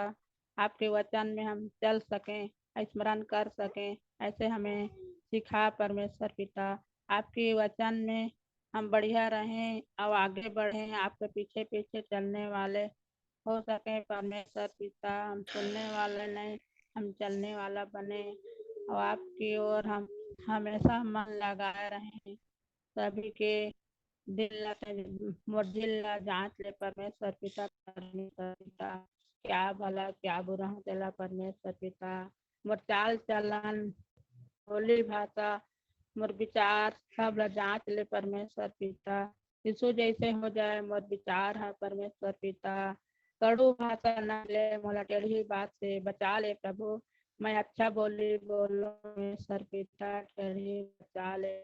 आपके वचन में हम चल सकें, स्मरण कर सकें, ऐसे हमें सिखा परमेश्वर पिता। आपके वचन में हम बढ़िया रहें और आगे बढ़ें, आपके पीछे पीछे चलने वाले हो सके परमेश्वर पिता। हम सुनने वाले नहीं, हम चलने वाला बने और आपकी ओर हम हमेशा मन लगाए रहें। सभी के मोर दिल ला जांच ले परमेश्वर पिता। परमेश्वर पिता क्या भला क्या बुरा हो तेला परमेश्वर पिता। मोर चाल चलन, बोली भाषा, मोर विचार सब ला जांच ले परमेश्वर पिता। यीशु जैसे हो जाए मोर विचार है परमेश्वर पिता। कड़ू भाषा न ले, मोला टेढ़ी बात से बचा ले प्रभु। मैं अच्छा बोली बोलो परमेश्वर पिता, टेढ़ी बचा ले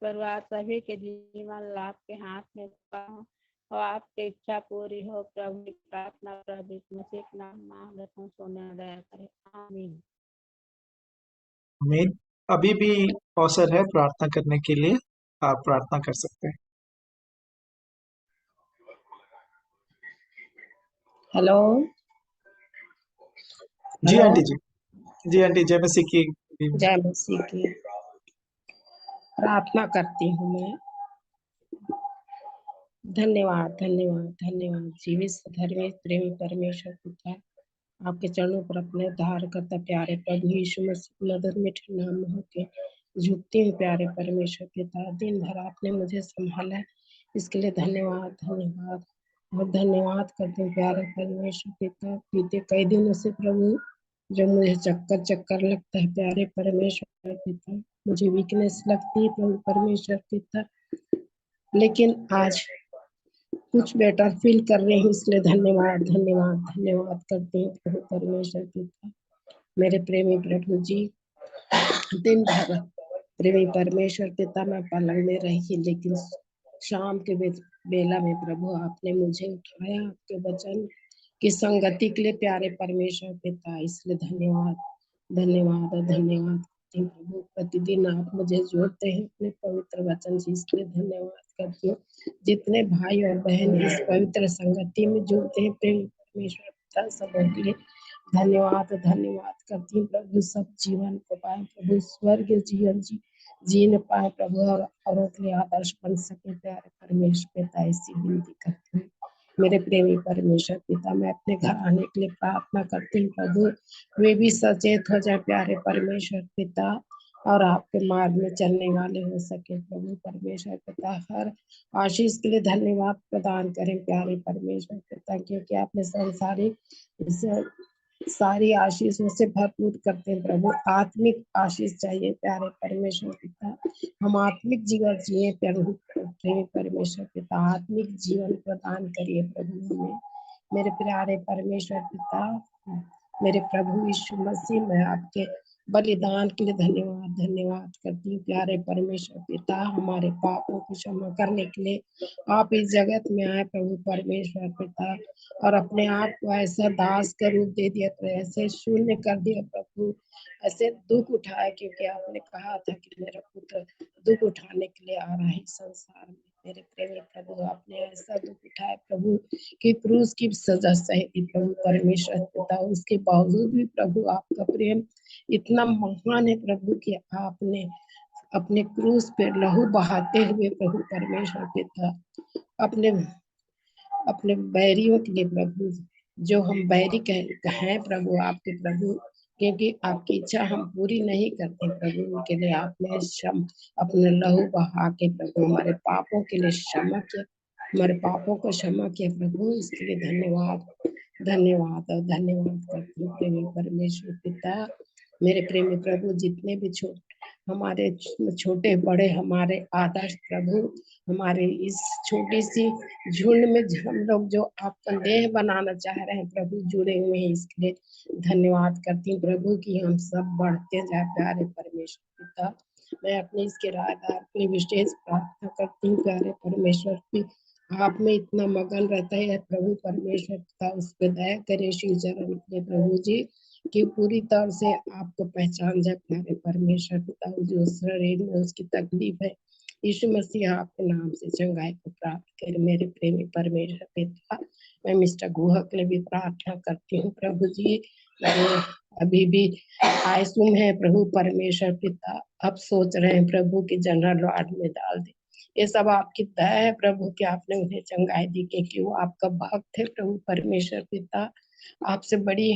परिवार सभी के जीवन लाभ के हाथ में पाऊं और आपकी इच्छा पूरी हो प्रभु की प्रार्थना प्रभु यीशु मसीह के नाम मांग लेता हूं, सोने दया करें आमीन। आमीन। अभी भी अवसर है प्रार्थना करने के लिए, आप प्रार्थना कर सकते हैं। हेलो जी हेलो आंटी जी। जी आंटी, जय मसीह की। जय मसीह की। प्रार्थना करती हूँ मैं। धन्यवाद धन्यवाद धन्यवाद जीवित धर्मी प्रेमी परमेश्वर पिता, आपके चरणों पर अपने उद्धार करता प्यारे प्रभु यीशु मसीह मदद मीठे नाम में होके झुकती हूँ प्यारे परमेश्वर पिता। दिन भर आपने मुझे संभाला, इसके लिए धन्यवाद धन्यवाद और धन्यवाद करते हैं प्यारे परमेश्वर पिता। बीते कई दिनों से प्रभु जो मुझे चक्कर चक्कर लगता है प्यारे परमेश्वर पिता, मुझे वीकनेस लगती है प्रभु परमेश्वर पिता, लेकिन आज कुछ बेटर फील कर रही हूँ, इसलिए धन्यवाद धन्यवाद धन्यवाद करते हैं प्रभु परमेश्वर पिता। मेरे प्रेमी प्रभु जी, दिन भर प्रेमी परमेश्वर पिता मैं पलंग में रही, लेकिन शाम के बेला में प्रभु आपने मुझे उठाया आपके वचन की संगति के लिए प्यारे परमेश्वर पिता, इसलिए धन्यवाद धन्यवाद और धन्यवाद प्रभु। प्रतिदिन आप मुझे जोड़ते हैं अपने पवित्र वचन से, इसलिए धन्यवाद करती हूँ। जितने भाई और बहन इस पवित्र संगति में जुड़ते हैं प्रेम परमेश्वर पिता, सबों के लिए धन्यवाद धन्यवाद करती हूँ प्रभु। सब जीवन को पाए प्रभु, स्वर्ग जीवन जीने पाए प्रभु, और औरों के लिए आदर्श बन सके प्यारे परमेश्वर पिता, ऐसी विनती करती हूँ। मेरे प्रेमी परमेश्वर पिता, मैं अपने घर आने के लिए प्रार्थना करती हूँ प्रभु, वे भी सचेत हो जाए प्यारे परमेश्वर पिता और आपके मार्ग में चलने वाले हो सके प्रभु परमेश्वर पिता। हर आशीष के लिए धन्यवाद प्रदान करें प्यारे परमेश्वर पिता, क्योंकि आपने संसारिक सारी आशीषों से भरपूर करते हैं प्रभु। आत्मिक आशीष चाहिए प्यारे परमेश्वर पिता, हम आत्मिक जीवन जिए प्रभु परमेश्वर पिता, आत्मिक जीवन प्रदान करिए प्रभु हमें। मेरे प्यारे परमेश्वर पिता, मेरे प्रभु यीशु मसीह, मैं आपके बलिदान के लिए धन्यवाद धन्यवाद करती हूँ प्यारे परमेश्वर पिता। हमारे पापों को क्षमा करने के लिए आप इस जगत में आए प्रभु परमेश्वर पिता, और अपने आप को ऐसा दास का रूप दे दिया, तो ऐसे शून्य कर दिया प्रभु, ऐसे दुख उठाया, क्योंकि आपने कहा था कि मेरा पुत्र दुख उठाने के लिए आ रहा है संसार में। मेरे प्रेमी प्रभु, आपने ऐसा दुख उठाया प्रभु कि क्रूस की सजा सही प्रभु परमेश्वर पिता, उसके बावजूद भी प्रभु आपका प्रेम इतना महान है प्रभु कि आपने अपने क्रूस पे लहू बहाते हुए प्रभु परमेश्वर पिता अपने अपने बैरियों के लिए प्रभु, जो हम बैरी हैं प्रभु आपके प्रभु, क्योंकि आपकी इच्छा हम पूरी नहीं करते प्रभु, उनके लिए आपने अपने लहू बहा के प्रभु हमारे पापों के लिए क्षमा किया, हमारे पापों को क्षमा किया प्रभु, इसके लिए धन्यवाद धन्यवाद और धन्यवाद करती हूँ प्रेमी परमेश्वर पिता। मेरे प्रेमी प्रभु, जितने भी हमारे छोटे बड़े हमारे आदर्श प्रभु, हमारे इस छोटी सी झुंड में हम लोग जो आपका देह बनाना चाह रहे हैं प्रभु, जुड़े हुए हैं, इसके लिए धन्यवाद करती हूँ प्रभु कि हम सब बढ़ते जाए प्यारे परमेश्वर पिता। मैं अपने इस किराएदार के विशेष प्रार्थना करती हूँ प्यारे परमेश्वर की, आप में इतना मगन रहता है प्रभु परमेश्वर पिता, उस पर दया करे शिव चरण के प्रभु जी, कि पूरी तरह से आपको पहचान जाए प्यारे परमेश्वर पिता। जो शरीर में उसकी तकलीफ है, यीशु मसीह आपके नाम से चंगाई को प्राप्त करे मेरे प्रेमी परमेश्वर पिता। मैं मिस्टर गुहा के लिए भी प्रार्थना करती हूँ प्रभु जी, वो अभी भी आईसीयू में है प्रभु परमेश्वर पिता। अब सोच रहे हैं प्रभु की जनरल वार्ड में डाल दे, ये सब आपकी दया है प्रभु कि आपने उन्हें चंगाई दी, क्योंकि वो आपका भक्त है प्रभु परमेश्वर पिता। आपसे बड़ी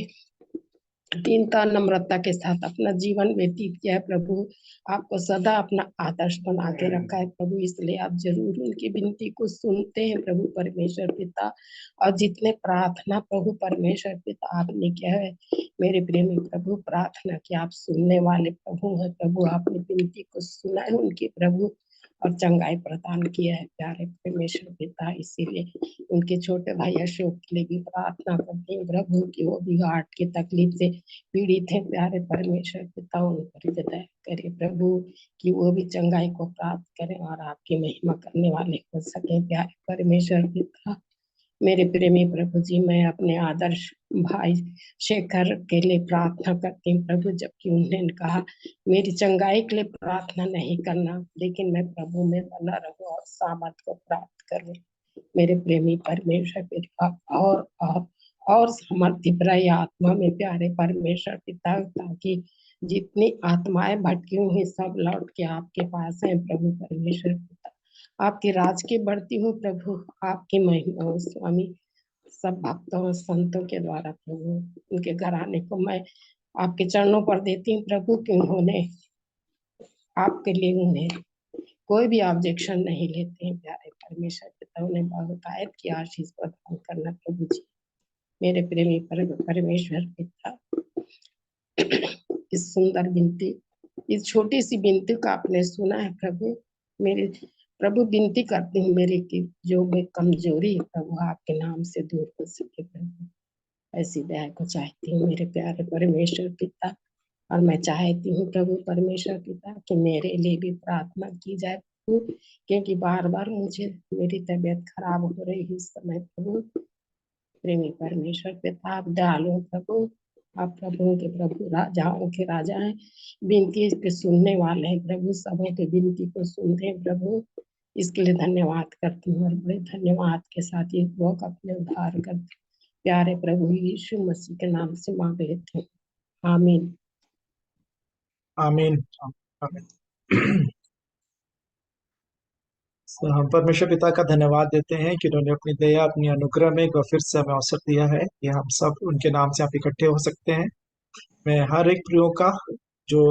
दीनता नम्रता के साथ अपना जीवन व्यतीत किया है प्रभु, आपको सदा अपना आदर्श बना के रखा है प्रभु, इसलिए आप जरूर उनकी विनती को सुनते हैं प्रभु परमेश्वर पिता। और जितने प्रार्थना प्रभु परमेश्वर पिता आपने किया है मेरे प्रेमी प्रभु, प्रार्थना की आप सुनने वाले प्रभु है प्रभु, आपने विनती को सुना है उनकी प्रभु और चंगाई प्रदान किया है प्यारे परमेश्वर पिता। इसीलिए उनके छोटे भाई अशोक के लिए भी प्रार्थना करती हूँ प्रभु कि वो भी हार्ट की तकलीफ से पीड़ित है प्यारे परमेश्वर पिता, उन पर दया करे प्रभु कि वो भी चंगाई को प्राप्त करें और आपकी महिमा करने वाले हो सके प्यारे परमेश्वर पिता। मेरे प्रेमी प्रभु जी, मैं अपने आदर्श भाई शेखर के लिए प्रार्थना करती हूँ प्रभु, जबकि उन्होंने कहा मेरी चंगाई के लिए प्रार्थना नहीं करना, लेकिन मैं प्रभु में बना रहूं और सामर्थ को प्राप्त करूं मेरे प्रेमी परमेश्वर पिता। और समर्थी प्राय आत्मा में प्यारे परमेश्वर पिता, ताकि जितनी आत्माएं भटकी हुई सब लौट के आपके पास हैं प्रभु परमेश्वर पिता। आपके राज की बढ़ती हूँ प्रभु, आपकी महिमा हो स्वामी सब भक्तों संतों के द्वारा प्रभु। उनके घराने को मैं आपके चरणों पर देती हूँ प्रभु कि उन्होंने आपके लिए उन्हें कोई भी ऑब्जेक्शन नहीं लेते हैं प्यारे परमेश्वर पिता, उन्हें बहुतायत की आशीष प्रदान करना प्रभु जी मेरे प्रेमी परमेश्वर पिता। इस सुंदर विनती, इस छोटी सी विनती का आपने सुना है प्रभु, मेरे प्रभु विनती करती हूँ मेरी की जो मैं कमजोरी है प्रभु आपके नाम से दूर हो सके प्रभु, ऐसी दया को चाहती हूँ मेरे प्यारे परमेश्वर पिता। और मैं चाहती हूँ प्रभु परमेश्वर पिता कि मेरे लिए भी प्रार्थना की जाए प्रभु, क्योंकि बार बार मुझे मेरी तबीयत खराब हो रही है इस समय प्रभु। प्रेमी परमेश्वर पिता आप दयालु प्रभु, आप प्रभु के प्रभु राजाओं के राजा हैं, विनती के सुनने वाले हैं प्रभु, सबों के विनती को सुनते हैं प्रभु। इसके लिए धन्यवाद करती हूँ और बड़े धन्यवाद के साथ ये लोग अपने उद्धार करते प्यारे प्रभु यीशु मसीह के नाम से मांग लेते हैं, आमीन आमीन आमीन। हम परमेश्वर पिता का धन्यवाद देते हैं कि उन्होंने अपनी दया अपनी अनुग्रह में एक बार फिर से हमें अवसर दिया है कि हम सब उनके नाम से आप इकट्ठे हो सकते हैं। मैं हर एक प्रियो का जो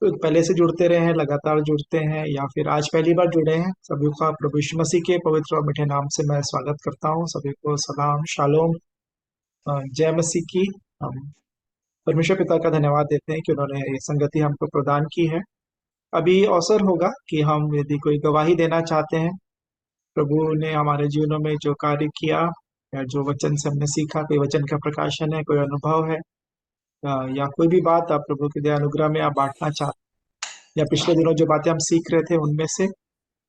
पहले से जुड़ते रहे हैं, लगातार जुड़ते हैं, या फिर आज पहली बार जुड़े हैं, सभी का प्रभु यीशु मसीह के पवित्र और मीठे नाम से मैं स्वागत करता हूँ। सभी को सलाम शालोम, जय मसीह की। हम परमेश्वर पिता का धन्यवाद देते हैं कि उन्होंने ये संगति हमको प्रदान की है। अभी अवसर होगा कि हम यदि कोई गवाही देना चाहते हैं, प्रभु ने हमारे जीवनों में जो कार्य किया या जो वचन से हमने सीखा, कोई वचन का प्रकाशन है, कोई अनुभव है, या कोई भी बात आप प्रभु के दया अनुग्रह में आप बांटना चाहते हैं, या पिछले दिनों जो बातें हम सीख रहे थे उनमें से,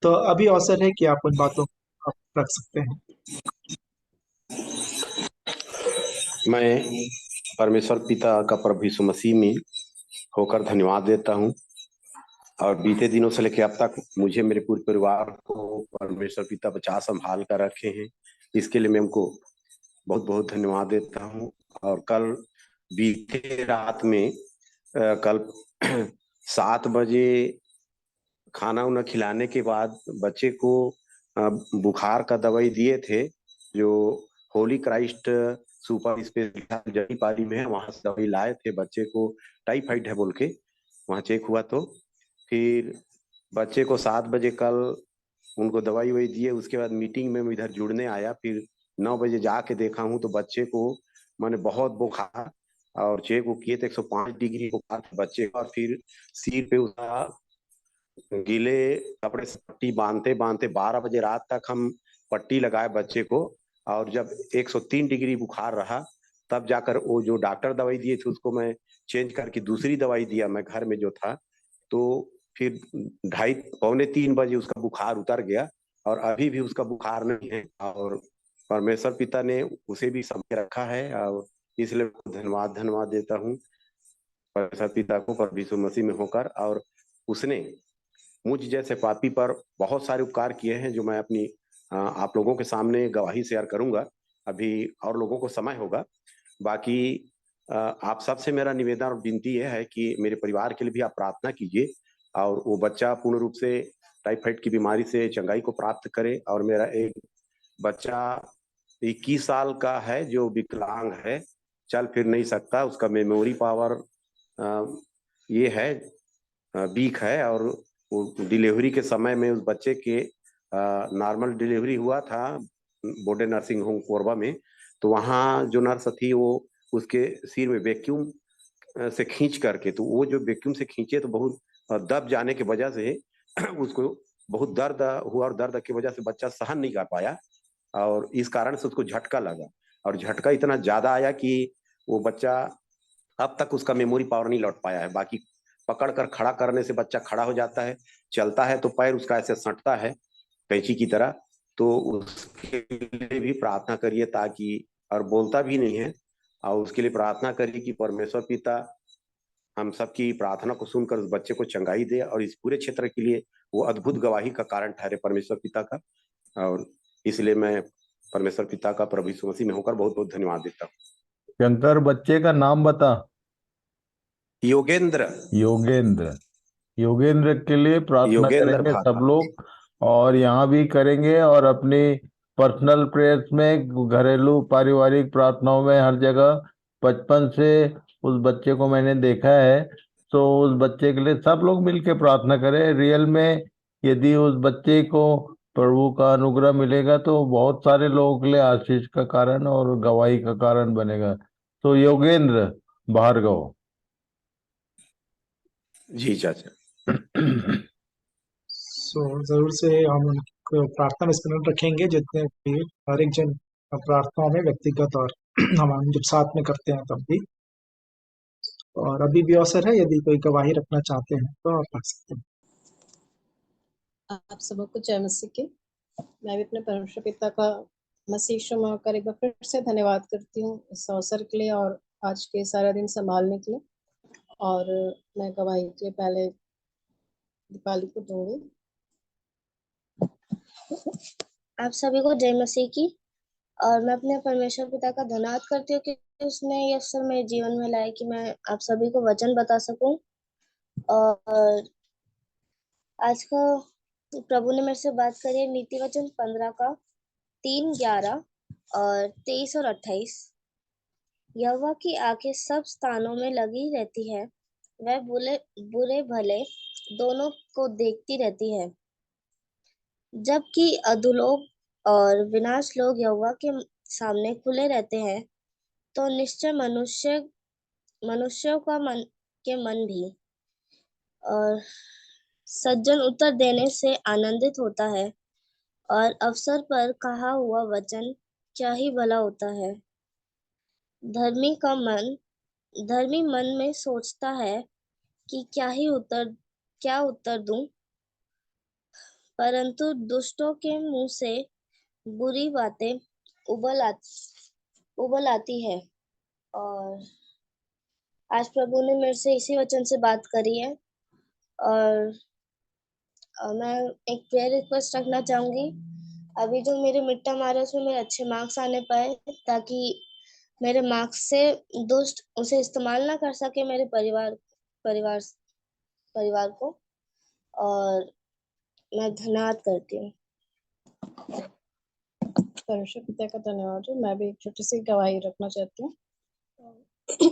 तो अभी अवसर है कि आप उन बातों को आप रख सकते हैं। मैं परमेश्वर पिता का प्रभु यीशु मसीह में होकर धन्यवाद देता हूँ, और बीते दिनों से लेकर अब तक मुझे मेरे पूरे परिवार को परमेश्वर पिता बचा संभाल कर रखे हैं, इसके लिए मैं उनको बहुत बहुत धन्यवाद देता हूँ। और कल बीते रात में कल 7 बजे खाना उन्हें खिलाने के बाद बच्चे को बुखार का दवाई दिए थे, जो होली क्राइस्ट सुपर स्पेशलिस्ट जरीपाली में है, वहां से दवाई लाए थे। बच्चे को टाइफाइड है बोल के वहां चेक हुआ, तो फिर बच्चे को 7 बजे कल उनको दवाई वही दिए। उसके बाद मीटिंग में मैं इधर जुड़ने आया, फिर 9 बजे जाके देखा हूँ तो बच्चे को मैंने बहुत बुखार और चेक वो किए तो 105 डिग्री बुखार था बच्चे का, और फिर सिर पे उसका गीले कपड़े से पट्टी बांधते बांधते 12 बजे रात तक हम पट्टी लगाए बच्चे को। और जब 103 डिग्री बुखार रहा तब जाकर वो जो डॉक्टर दवाई दिए थे उसको मैं चेंज करके दूसरी दवाई दिया मैं घर में जो था। तो फिर 2:30-3 बजे उसका बुखार उतर गया और अभी भी उसका बुखार नहीं है, और परमेश्वर पिता ने उसे भी संभाल रखा है। और इसलिए धन्यवाद धन्यवाद देता हूँ परमेश्वर पिता को प्रभु यीशु मसीह में होकर। और उसने मुझ जैसे पापी पर बहुत सारे उपकार किए हैं जो मैं अपनी आप लोगों के सामने गवाही शेयर करूंगा। अभी और लोगों को समय होगा। बाकी आप सबसे मेरा निवेदन और विनती यह है कि मेरे परिवार के लिए भी आप प्रार्थना कीजिए और वो बच्चा पूर्ण रूप से टाइफाइड की बीमारी से चंगाई को प्राप्त करे। और मेरा एक बच्चा 21 साल का है जो विकलांग है, चल फिर नहीं सकता, उसका मेमोरी पावर ये है वीक है। और वो डिलीवरी के समय में उस बच्चे के नॉर्मल डिलीवरी हुआ था बोर्डे नर्सिंग होम कोरबा में। तो वहाँ जो नर्स थी वो उसके सिर में वैक्यूम से खींच करके, तो वो जो वैक्यूम से खींचे तो बहुत दब जाने की वजह से उसको बहुत दर्द हुआ, और दर्द की वजह से बच्चा सहन नहीं कर पाया और इस कारण से उसको झटका लगा। और झटका इतना ज्यादा आया कि वो बच्चा अब तक उसका मेमोरी पावर नहीं लौट पाया है। बाकी पकड़ कर खड़ा करने से बच्चा खड़ा हो जाता है, चलता है तो पैर उसका ऐसे सटता है कैंची की तरह। तो उसके लिए भी प्रार्थना करिए ताकि, और बोलता भी नहीं है, और उसके लिए प्रार्थना करिए कि परमेश्वर पिता हम सबकी प्रार्थना को सुनकर उस बच्चे को चंगाई दे और इस पूरे क्षेत्र के लिए वो अद्भुत गवाही का कारण ठहरे परमेश्वर पिता का। और इसलिए मैं परमेश्वर पिता का प्रभु यीशु मसीह में होकर बहुत बहुत धन्यवाद देता हूँ। शंकर, बच्चे का नाम बता। योगेंद्र। योगेंद्र। योगेंद्र के लिए प्रार्थना योगेंद्र करेंगे सब भाता। लोग, और यहाँ भी करेंगे, और अपनी पर्सनल प्रेयर्स में, घरेलू पारिवारिक प्रार्थनाओं में, हर जगह। बचपन से उस बच्चे को मैंने देखा है, तो उस बच्चे के लिए सब लोग मिलकर प्रार्थना करें। रियल में यदि उस बच्चे को प्रभु का अनुग्रह मिलेगा तो बहुत सारे लोगों के लिए आशीष का कारण और गवाही का कारण बनेगा। तो योगेंद्र भार्गव। जी चाचा। जरूर से हम उनको प्रार्थना में स्मरण रखेंगे, जितने भी हर एक जन प्रार्थनाओं में व्यक्तिगत और हम जब साथ में करते हैं तब भी। और अभी भी अवसर है, यदि कोई गवाही रखना चाहते हैं तो आप रख सकते हैं। आप सबको जय मसीह की। मैं भी अपने परमेश्वर पिता का मसीह यीशु में होकर एक बार फिर से धन्यवाद करती हूँ इस अवसर के लिए और आज के सारा दिन संभालने के लिए। और मैं गवाही के लिए पहले दीपाली को दूंगी। आप सभी को जय मसीह की। और मैं अपने परमेश्वर पिता का धन्यवाद करती हूँ कि उसने ये अवसर मेरे जीवन में लाया कि मैं आप सभी को वचन बता सकूं। और आज का प्रभु ने मेरे से बात करी है नीति वचन 15 का 3, 11 और 23 और 28। यहोवा की आंखें सब स्थानों में लगी रहती है, वह बुरे भले दोनों को देखती रहती है। जबकि अधोलोक और विनाश लोग यहोवा के सामने खुले रहते हैं, तो निश्चय मनुष्यों का मन भी। और सज्जन उत्तर देने से आनंदित होता है, और अवसर पर कहा हुआ वचन क्या ही भला होता है। धर्मी मन में सोचता है कि क्या उत्तर दूं, परंतु दुष्टों के मुंह से बुरी बातें उबल आती है। और आज प्रभु ने मेरे से इसी वचन से बात करी है। और मैं एक प्रेयर रिक्वेस्ट रखना चाहूंगी। अभी जो मेरे मिड टर्म आ रहे हैं उसमें मेरे अच्छे मार्क्स आने पाए, ताकि मेरे मार्क्स से दुष्ट उसे इस्तेमाल ना कर सके मेरे परिवार को। और मैं धन्यवाद करती हूँ। परमेश्वर पिता का धन्यवाद हो। मैं भी एक छोटी सी गवाही रखना चाहती हूँ।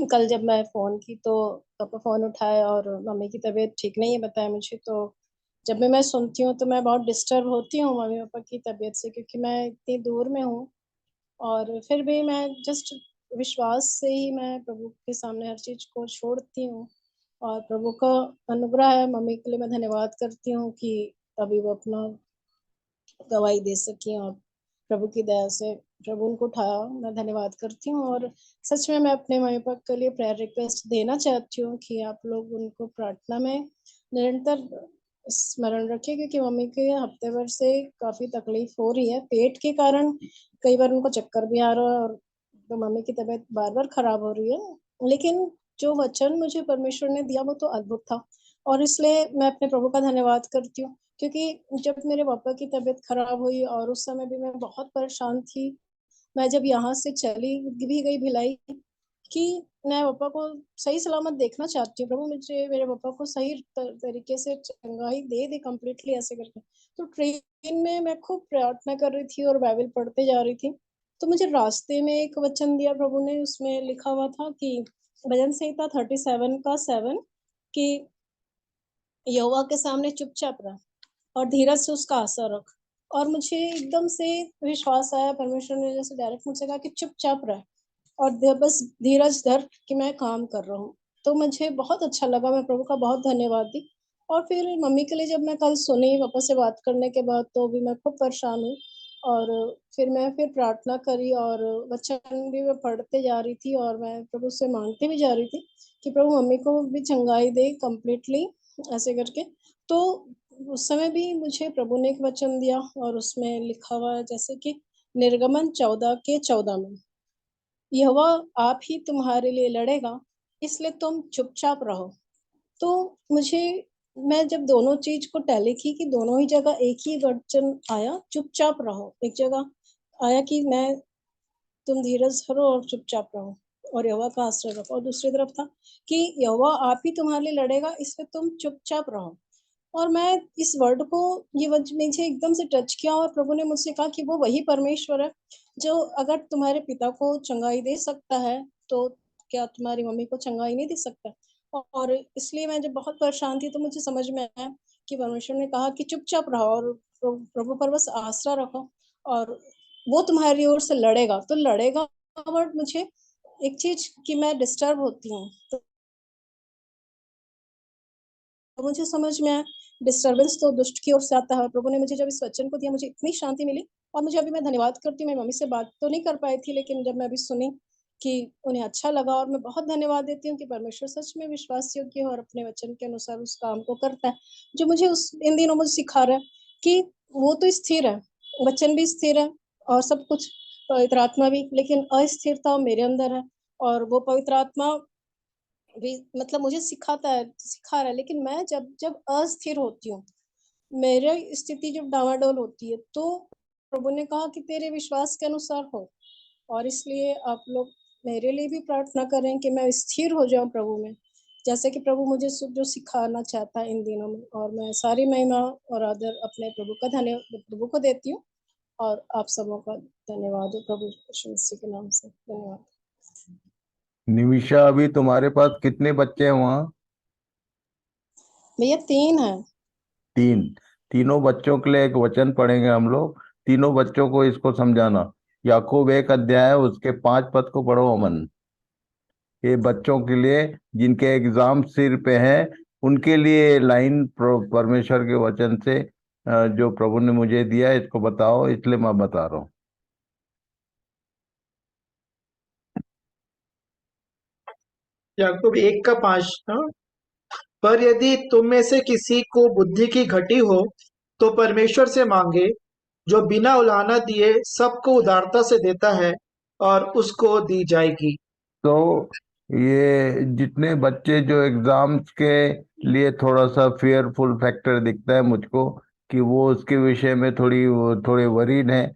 कल जब मैं फोन की तो पापा फोन उठाए और मम्मी की तबीयत ठीक नहीं है बताया मुझे। तो जब भी मैं सुनती हूँ तो मैं बहुत डिस्टर्ब होती हूँ मम्मी पापा की तबीयत से, क्योंकि मैं इतनी दूर में हूँ। और फिर भी मैं जस्ट विश्वास से ही मैं प्रभु के सामने हर चीज को छोड़ती हूँ। और प्रभु का अनुग्रह है, मम्मी के लिए मैं धन्यवाद करती हूँ कि अभी वो अपना गवाही दे सकी और प्रभु की दया से प्रभु उनको उठाया, मैं धन्यवाद करती हूँ। और सच में मैं अपने मम्मी पापा के लिए प्रेयर रिक्वेस्ट देना चाहती हूँ कि आप लोग उनको प्रार्थना में निरंतर स्मरण रखिए, क्योंकि मम्मी के हफ्ते भर से काफी तकलीफ हो रही है पेट के कारण। कई बार उनको चक्कर भी आ रहा है और तो मम्मी की तबीयत बार बार खराब हो रही है। लेकिन जो वचन मुझे परमेश्वर ने दिया वो तो अद्भुत था, और इसलिए मैं अपने प्रभु का धन्यवाद करती हूँ। क्योंकि जब मेरे पापा की तबीयत खराब हुई और उस समय भी मैं बहुत परेशान थी, मैं जब यहाँ से चली भी गई भिलाई कि मैं पापा को सही सलामत देखना चाहती हूँ, प्रभु मुझे मेरे पापा को सही तरीके से चंगाई दे दे कंप्लीटली ऐसे करके। तो ट्रेन में मैं खूब प्रार्थना कर रही थी और बाइबल पढ़ते जा रही थी, तो मुझे रास्ते में एक वचन दिया प्रभु ने, उसमें लिखा हुआ था कि भजन संहिता 37:7 कि यहोवा के सामने चुपचाप रह और धीरज से उसका आशा रख। और मुझे एकदम से विश्वास आया, परमेश्वर ने जैसे डायरेक्ट मुझसे कहा कि चुपचाप रह और बस धीरज धर कि मैं काम कर रहा हूँ। तो मुझे बहुत अच्छा लगा, मैं प्रभु का बहुत धन्यवाद दी। और फिर मम्मी के लिए जब मैं कल सुनी पापा से बात करने के बाद, तो भी मैं खूब परेशान हुई। और फिर मैं प्रार्थना करी और वचन भी मैं पढ़ते जा रही थी और मैं प्रभु से मांगते भी जा रही थी कि प्रभु मम्मी को भी चंगाई दे कंप्लीटली ऐसे करके। तो उस समय भी मुझे प्रभु ने एक वचन दिया और उसमें लिखा हुआ है जैसे कि निर्गमन 14:14 में, यहोवा आप ही तुम्हारे लिए लड़ेगा, इसलिए तुम चुपचाप रहो। तो मुझे, मैं जब दोनों चीज को टैली की कि दोनों ही जगह एक ही वचन आया, चुपचाप रहो। एक जगह आया कि मैं तुम धीरज धरो और चुपचाप रहो और यहोवा का आश्रय रखो, और दूसरी तरफ था कि यहोवा आप ही तुम्हारे लिए लड़ेगा, इसलिए तुम चुपचाप रहो। और मैं इस वर्ड को, ये मुझे एकदम से टच किया और प्रभु ने मुझसे कहा कि वो वही परमेश्वर है जो अगर तुम्हारे पिता को चंगाई दे सकता है, तो क्या तुम्हारी मम्मी को चंगाई नहीं दे सकता। और इसलिए मैं जब बहुत परेशान थी तो मुझे समझ में आया कि परमेश्वर ने कहा कि चुपचाप रहो और प्रभु पर बस आसरा रखो और वो तुम्हारी ओर से लड़ेगा। तो लड़ेगा वर्ड मुझे एक चीज कि मैं डिस्टर्ब होती हूँ, तो मुझे समझ में आया डिस्टर्बेंस तो दुष्ट की ओर से आता है। प्रभु ने मुझे जब इस वचन को दिया, मुझे इतनी शांति मिली। और मुझे अभी, मैं धन्यवाद करती हूँ, मेरी मम्मी से बात तो नहीं कर पाई थी, लेकिन जब मैं अभी सुनी कि उन्हें अच्छा लगा, और मैं बहुत धन्यवाद देती हूँ कि परमेश्वर सच में विश्वास योग्य है और अपने वचन के अनुसार उस काम को करता है जो मुझे उस इन दिनों मुझे सिखा रहा है कि वो तो स्थिर है, वचन भी स्थिर है और सब कुछ, पवित्र आत्मा भी, लेकिन अस्थिरता मेरे अंदर है। और वो पवित्र आत्मा भी मतलब मुझे सिखा रहा है, लेकिन मैं जब जब अस्थिर होती हूँ, मेरी स्थिति जब डावाडोल होती है, तो प्रभु ने कहा कि तेरे विश्वास के अनुसार हो। और इसलिए आप लोग मेरे लिए भी प्रार्थना करें कि मैं स्थिर हो जाऊं प्रभु में, जैसे कि प्रभु मुझे जो सिखाना चाहता है इन दिनों में। और मैं सारी महिमा और आदर अपने प्रभु को देती हूँ। और आप सबों का धन्यवाद हो प्रभु यीशु मसीह के नाम से, धन्यवाद। निमिषा, अभी तुम्हारे पास कितने बच्चे हैं वहाँ? भैया 3 है। तीन। तीनों बच्चों के लिए एक वचन पढ़ेंगे हम लोग। तीनों बच्चों को इसको समझाना। याकूब 1 अध्याय उसके 5 पद को पढ़ो अमन। ये बच्चों के लिए जिनके एग्जाम सिर पे हैं, उनके लिए लाइन परमेश्वर के वचन से जो प्रभु ने मुझे दिया, इसको बताओ, इसलिए मैं बता रहा हूँ। याकूब 1:5। पर यदि तुम में से किसी को बुद्धि की घटी हो तो परमेश्वर से मांगे, जो बिना उलाहना दिए सबको उदारता से देता है, और उसको दी जाएगी। तो ये जितने बच्चे जो एग्जाम्स के लिए थोड़ा सा फियरफुल फैक्टर दिखता है मुझको, कि वो उसके विषय में थोड़े वरीड हैं,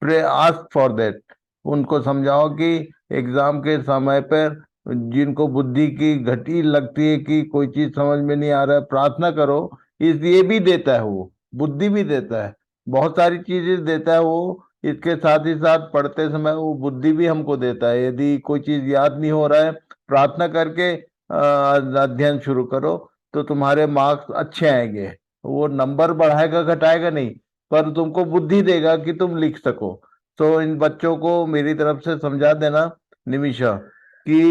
प्रे आस्क फॉर दैट। उनको समझाओ कि एग्जाम के समय पर जिनको बुद्धि की घटी लगती है कि कोई चीज समझ में नहीं आ रहा है, प्रार्थना करो। ये भी देता है, वो बुद्धि भी देता है, बहुत सारी चीजें देता है वो। इसके साथ ही साथ पढ़ते समय वो बुद्धि भी हमको देता है। यदि कोई चीज याद नहीं हो रहा है, प्रार्थना करके अध्ययन शुरू करो, तो तुम्हारे मार्क्स अच्छे आएंगे। वो नंबर बढ़ाएगा घटाएगा नहीं, पर तुमको बुद्धि देगा कि तुम लिख सको। तो इन बच्चों को मेरी तरफ से समझा देना। निमिषा कि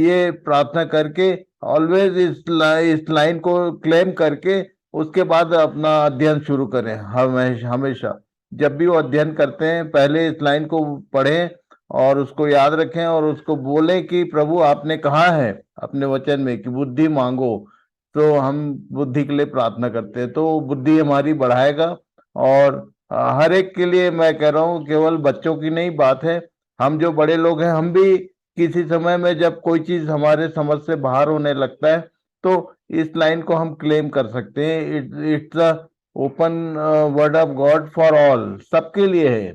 ये प्रार्थना करके ऑलवेज इस लाइन को क्लेम करके उसके बाद अपना अध्ययन शुरू करें। हमेशा हमेशा जब भी वो अध्ययन करते हैं पहले इस लाइन को पढ़ें और उसको याद रखें और उसको बोलें कि प्रभु आपने कहा है अपने वचन में कि बुद्धि मांगो, तो हम बुद्धि के लिए प्रार्थना करते हैं तो बुद्धि हमारी बढ़ाएगा। और हर एक के लिए मैं कह रहा हूँ, केवल बच्चों की नहीं बात है, हम जो बड़े लोग हैं हम भी किसी समय में जब कोई चीज हमारे समझ से बाहर होने लगता है तो इस लाइन को हम क्लेम कर सकते हैं। It's the open word of God for all, सबके लिए है।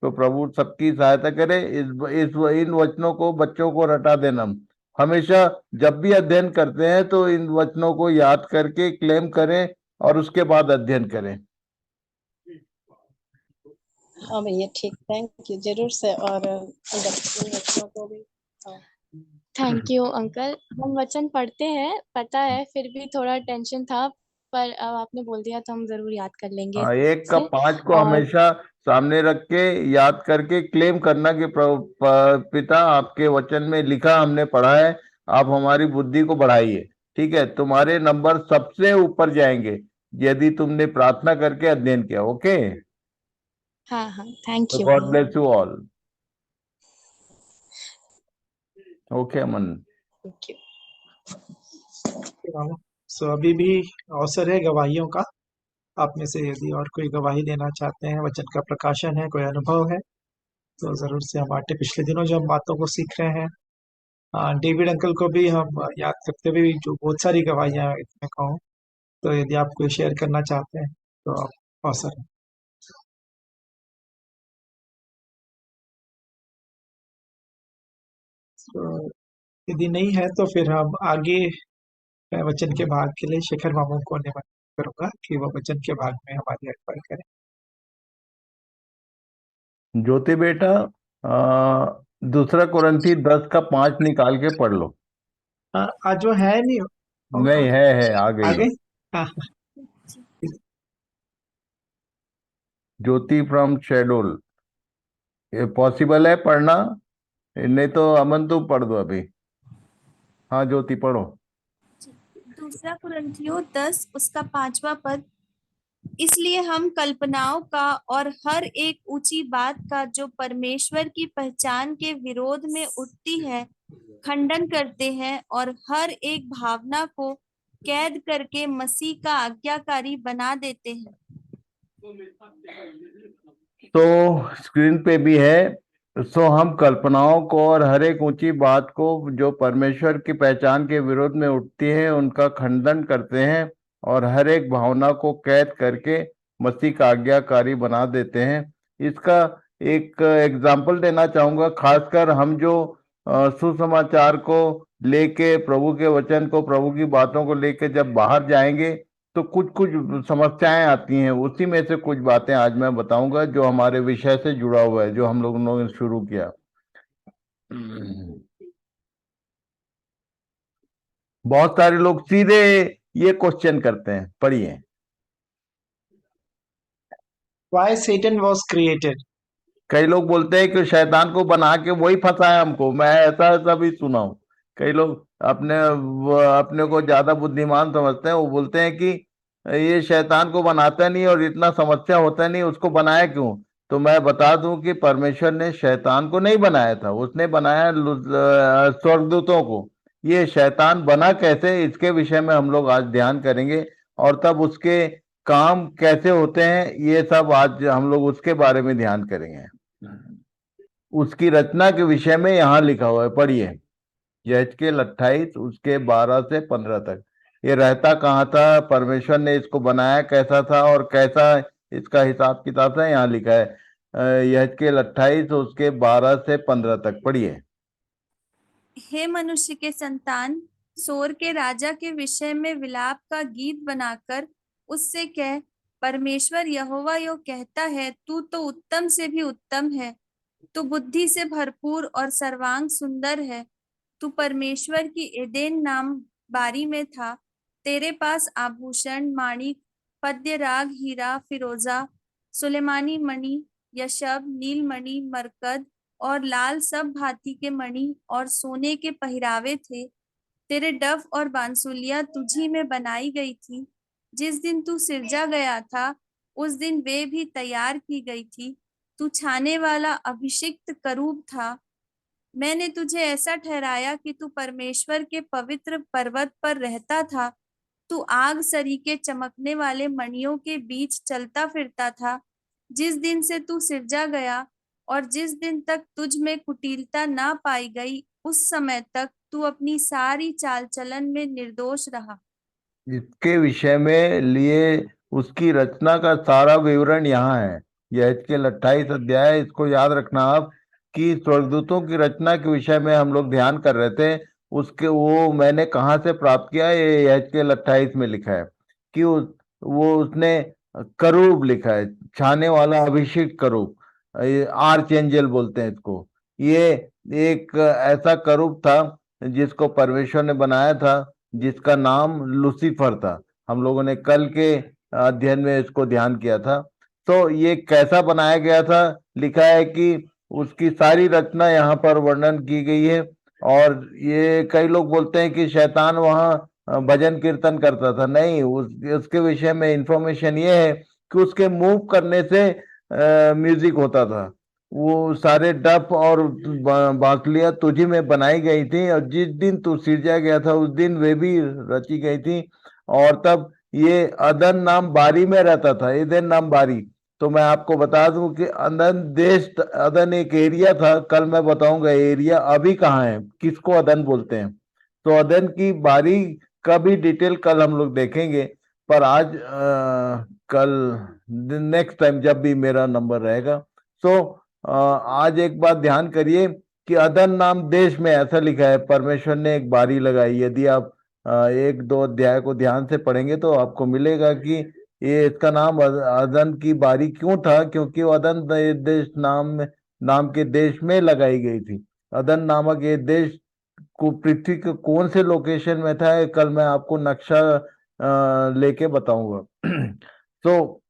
तो प्रभु सबकी सहायता करे। इन वचनों को बच्चों को रटा देना, हमेशा जब भी अध्ययन करते हैं तो इन वचनों को याद करके क्लेम करें और उसके बाद अध्ययन करें। हाँ भैया ठीक, थैंक यू, जरूर से। और बच्चों को भी थैंक यू अंकल। हम वचन पढ़ते हैं, पता है, फिर भी थोड़ा टेंशन था, पर अब आपने बोल दिया तो हम जरूर याद कर लेंगे हाँ, 1 का से। 5 को और हमेशा सामने रख के याद करके क्लेम करना कि पिता आपके वचन में लिखा हमने पढ़ा है, आप हमारी बुद्धि को बढ़ाइए। ठीक है, तुम्हारे नंबर सबसे ऊपर जाएंगे यदि तुमने प्रार्थना करके अध्ययन किया। ओके, हाँ हाँ, थैंक तो यू गॉड भैया। Bless you all. Okay Aman. Thank you. So अभी भी अवसर है गवाहियों का। आप में से यदि और कोई गवाही देना चाहते हैं, वचन का प्रकाशन है, कोई अनुभव है, तो जरूर से हम बांटे। पिछले दिनों जो हम बातों को सीख रहे हैं, डेविड अंकल को भी हम याद करते हुए जो बहुत सारी गवाहियां मैं कहूँ, तो यदि आप कोई शेयर करना चाहते हैं तो आप अवसर है। तो यदि नहीं है तो फिर हम आगे वचन के भाग के लिए शेखर मामू को निमंत्रित करूंगा कि वो वचन के भाग में हमारी अगुवाई करें। ज्योति बेटा, दूसरा कुरिन्थी 10 का 5 निकाल के पढ़ लो। आज वो है नहीं, नहीं है आ आ गई। गई। हाँ, ज्योति फ्रॉम शेडोल, ये पॉसिबल है पढ़ना? नहीं तो अमन तुम पढ़ दो अभी। हाँ ज्योति पढ़ो। दूसरा कुरिन्थियों 10 उसका 5वां पद। इसलिए हम कल्पनाओं का और हर एक ऊंची बात का जो परमेश्वर की पहचान के विरोध में उठती है खंडन करते हैं और हर एक भावना को कैद करके मसीह का आज्ञाकारी बना देते हैं। तो स्क्रीन पे भी है। सो हम कल्पनाओं को और हर एक ऊंची बात को जो परमेश्वर की पहचान के विरोध में उठती है उनका खंडन करते हैं और हर एक भावना को कैद करके मसीह का आज्ञाकारी बना देते हैं। इसका एक एग्जाम्पल देना चाहूंगा। खासकर हम जो सुसमाचार को लेके, प्रभु के वचन को, प्रभु की बातों को लेके जब बाहर जाएंगे तो कुछ कुछ समस्याएं आती हैं। उसी में से कुछ बातें आज मैं बताऊंगा जो हमारे विषय से जुड़ा हुआ है, जो हम लोगों ने शुरू किया। बहुत सारे लोग सीधे ये क्वेश्चन करते हैं, पढ़िए। Why Satan was created? कई लोग बोलते हैं कि शैतान को बना के वही फंसाया हमको। मैं ऐसा भी सुना हूं। कई लोग अपने को ज्यादा बुद्धिमान समझते हैं। वो बोलते हैं कि ये शैतान को बनाता नहीं और इतना समस्या होता नहीं, उसको बनाया क्यों? तो मैं बता दूं कि परमेश्वर ने शैतान को नहीं बनाया था, उसने बनाया स्वर्गदूतों को। ये शैतान बना कैसे, इसके विषय में हम लोग आज ध्यान करेंगे और तब उसके काम कैसे होते हैं, ये सब आज हम लोग उसके बारे में ध्यान करेंगे। उसकी रचना के विषय में यहाँ लिखा हुआ है, पढ़िए। यहेजकेल 28 उसके 12 से 15 तक। ये रहता कहाँ था, परमेश्वर ने इसको बनाया कैसा था और कैसा इसका हिसाब किताब था, यहाँ लिखा है। यहेजकेल 28 उसके 12 से 15 तक पढ़िए। हे मनुष्य के संतान, सोर के राजा के विषय में विलाप का गीत बनाकर उससे कह, परमेश्वर यहोवा यो कहता है, तू तो उत्तम से भी उत्तम है, तू बुद्धि से भरपूर और सर्वांग सुंदर है। तू परमेश्वर की एदेन नाम बारी में था। तेरे पास आभूषण, माणिक, पद्य राग, हीरा, फिरोजा, सुलेमानी मणि, यशब, नीलमणि, मरकद, और लाल सब भांति के मणि और सोने के पहिरावे थे। तेरे डफ और बांसुलियां तुझी में बनाई गई थी। जिस दिन तू सिरजा गया था उस दिन वे भी तैयार की गई थी। तू छाने वाला अभिषिक्त करूब था। मैंने तुझे ऐसा ठहराया कि तू परमेश्वर के पवित्र पर्वत पर रहता था। तू आग सरीखे चमकने वाले मणियों के बीच चलता फिरता था। जिस दिन से तू सिरजा गया और जिस दिन तक तुझ में कुटिलता ना पाई गई उस समय तक तू अपनी सारी चाल चलन में निर्दोष रहा। इसके विषय में लिए उसकी रचना का सारा विवरण यहाँ है। यह यहेजकेल 28 अध्याय, इसको याद रखना आप कि स्वर्गदूतों की रचना के विषय में हम लोग ध्यान कर रहे थे। उसके वो मैंने कहाँ से प्राप्त किया, ये यहेजकेल 28 में लिखा है कि वो उसने करूब लिखा है, छाने वाला अभिषेक करूब, आर्च एंजल बोलते हैं इसको। ये एक ऐसा करूब था जिसको परमेश्वर ने बनाया था, जिसका नाम लूसीफर था। हम लोगों ने कल के अध्ययन में इसको ध्यान किया था। तो ये कैसा बनाया गया था, लिखा है कि उसकी सारी रचना यहाँ पर वर्णन की गई है। और ये कई लोग बोलते हैं कि शैतान वहाँ भजन कीर्तन करता था। नहीं, उसके विषय में इंफॉर्मेशन ये है कि उसके मूव करने से म्यूजिक होता था। वो सारे डफ और बांसुलियां तुझी में बनाई गई थी, और जिस दिन तू सिरजा गया था उस दिन वे भी रची गई थी। और तब ये अदन नाम बारी में रहता था, एदन नाम बारी। तो मैं आपको बता दूं कि अदन देश, अदन एक एरिया था। कल मैं बताऊंगा एरिया अभी कहाँ है, किसको अदन बोलते हैं। तो अदन की बारी का भी डिटेल कल हम लोग देखेंगे। पर आज कल नेक्स्ट टाइम जब भी मेरा नंबर रहेगा। तो आज एक बात ध्यान करिए कि अदन नाम देश में ऐसा लिखा है, परमेश्वर ने एक बारी लगाई। यदि आप एक दो अध्याय को ध्यान से पढ़ेंगे तो आपको मिलेगा कि ये इसका नाम अदन की बारी क्यों था, क्योंकि वो अदन देश नाम के देश में लगाई गई थी। अदन नामक ये देश को पृथ्वी के कौन से लोकेशन में था, ये कल मैं आपको नक्शा लेके बताऊंगा। तो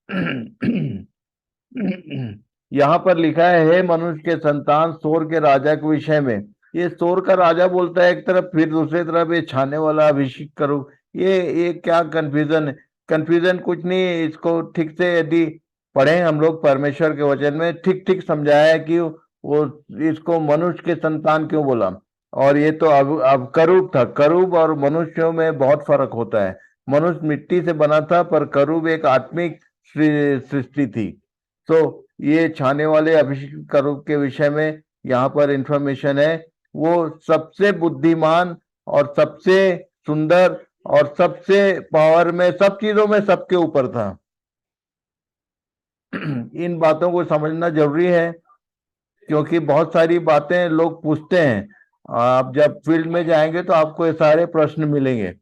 यहाँ पर लिखा है, हे मनुष्य के संतान, सोर के राजा के विषय में। ये सोर का राजा बोलता है एक तरफ, फिर दूसरी तरफ ये छाने वाला अभिषेक करो। ये क्या कंफ्यूजन है? कंफ्यूजन कुछ नहीं है। इसको ठीक से यदि पढ़ें हम लोग परमेश्वर के वचन में, ठीक ठीक समझाया है कि वो इसको मनुष्य के संतान क्यों बोला। और ये तो अब करूब था। करूब और मनुष्यों में बहुत फर्क होता है। मनुष्य मिट्टी से बना था, पर करूब एक आत्मिक सृष्टि थी। तो ये छाने वाले अभिषेक करूब के विषय में यहाँ पर इंफॉर्मेशन है। वो सबसे बुद्धिमान और सबसे सुंदर और सबसे पावर में, सब चीजों में सबके ऊपर था। इन बातों को समझना जरूरी है, क्योंकि बहुत सारी बातें लोग पूछते हैं। आप जब फील्ड में जाएंगे तो आपको ये सारे प्रश्न मिलेंगे।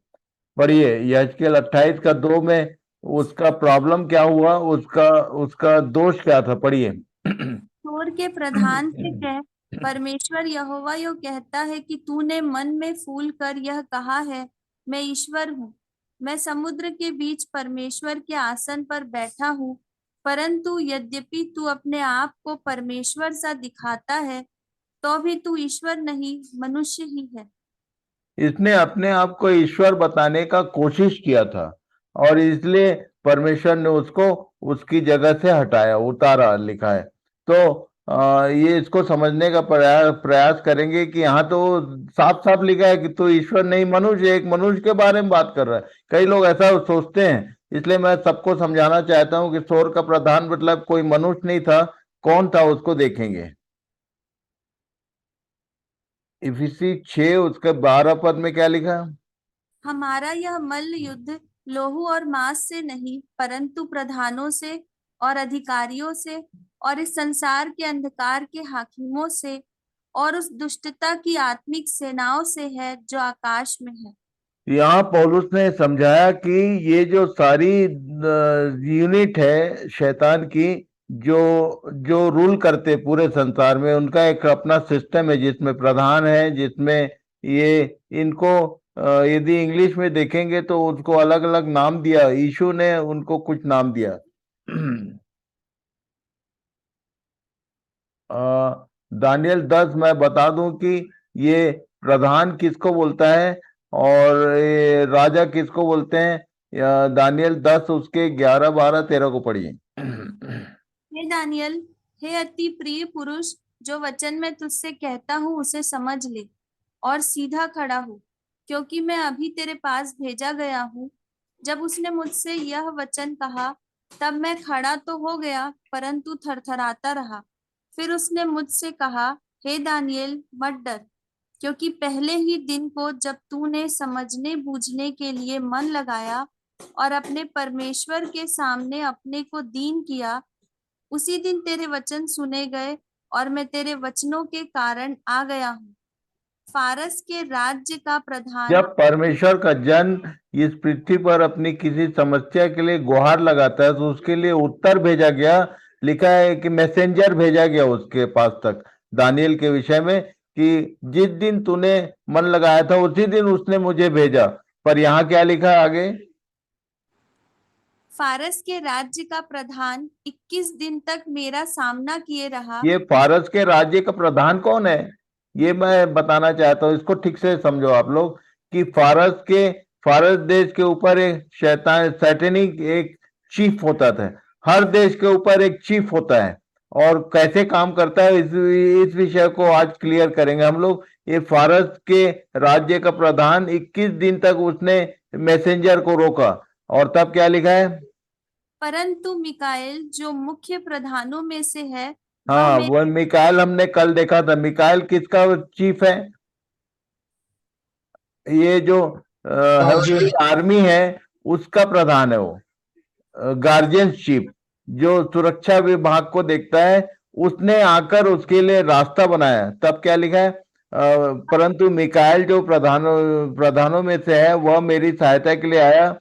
पढ़िए यहेजकेल 28 का 2 में उसका प्रॉब्लम क्या हुआ, उसका दोष क्या था। पढ़िए। सोर के प्रधान से कह, परमेश्वर यहोवा यो कहता है कि तूने मन में फूल कर यह कहा है, मैं ईश्वर हूँ, मैं समुद्र के बीच परमेश्वर के आसन पर बैठा हूँ। परंतु यद्यपि तू अपने आप को परमेश्वर सा दिखाता है तो भी तू ईश्वर नहीं, मनुष्य ही है। इसने अपने आप को ईश्वर बताने का कोशिश किया था, और इसलिए परमेश्वर ने उसको उसकी जगह से हटाया, उतारा, लिखा है। तो ये इसको समझने का प्रयास करेंगे कि यहाँ तो साफ साफ लिखा है कि तू ईश्वर नहीं, मनुष्य, एक मनुष्य के बारे में बात कर रहा है। कई लोग ऐसा सोचते हैं, इसलिए मैं सबको समझाना चाहता हूँ कि सोर का प्रधान मतलब कोई मनुष्य नहीं था। कौन था उसको देखेंगे। इफिसी 6 उसके 12 पद में क्या लिखा? हमारा यह मल्ल युद्ध लोहू और मांस से नहीं, परंतु प्रधानों से और अधिकारियों से और इस संसार के अंधकार के हाकिमों से और उस दुष्टता की आत्मिक सेनाओं से है जो आकाश में है। यहाँ पौलुस ने समझाया कि ये जो सारी यूनिट है शैतान की, जो जो रूल करते पूरे संसार में, उनका एक अपना सिस्टम है जिसमें प्रधान है, जिसमें ये इनको यदि इंग्लिश में देखेंगे तो उसको अलग अलग नाम दिया। यीशु ने उनको कुछ नाम दिया। दानियल 10 मैं बता दूं कि ये प्रधान किसको बोलता है और ये राजा किसको बोलते हैं। दानियल 10 उसके 11, 12, 13 को पढ़िए। हे दानियल, हे अति प्रिय पुरुष, जो वचन मैं तुझसे कहता हूँ उसे समझ ले और सीधा खड़ा हो, क्योंकि मैं अभी तेरे पास भेजा गया हूँ। जब उसने मुझसे यह वचन कहा तब मैं खड़ा तो हो गया, परंतु थरथराता रहा। फिर उसने मुझसे कहा, हे दानियल, मत डर, क्योंकि पहले ही दिन को जब तूने समझने बूझने के लिए मन लगाया और अपने परमेश्वर के सामने अपने को दीन किया, उसी दिन तेरे वचन सुने गए और मैं तेरे वचनों के कारण आ गया हूँ। फारस के राज्य का प्रधान जब परमेश्वर का जन इस पृथ्वी पर अपनी किसी समस्या के लिए गुहार लगाता है तो उसके लिए उत्तर भेजा गया। लिखा है कि मैसेंजर भेजा गया उसके पास तक दानियल के विषय में कि जिस दिन तूने मन लगाया था उसी दिन उसने मुझे भेजा। पर यहाँ क्या लिखा है आगे? फारस के राज्य का प्रधान 21 दिन तक मेरा सामना किए रहा। ये फारस के राज्य का प्रधान कौन है ये मैं बताना चाहता हूँ, इसको ठीक से समझो आप लोग कि फारस देश के ऊपर एक सैटेनिक एक चीफ होता था। हर देश के ऊपर एक चीफ होता है और कैसे काम करता है इस विषय को आज क्लियर करेंगे हम लोग। ये फारस के राज्य का प्रधान 21 दिन तक उसने मैसेंजर को रोका और तब क्या लिखा है? परंतु मिकाएल जो मुख्य प्रधानों में से है, हाँ, वह वो मिकाएल हमने कल देखा था। मिकाएल किसका चीफ है? ये जो हेवनली आर्मी है उसका प्रधान है वो, गार्जियन चीफ जो सुरक्षा विभाग को देखता है। उसने आकर उसके लिए रास्ता बनाया। तब क्या लिखा है? परंतु मिकाएल जो प्रधानों में से है वह मेरी सहायता के लिए आया।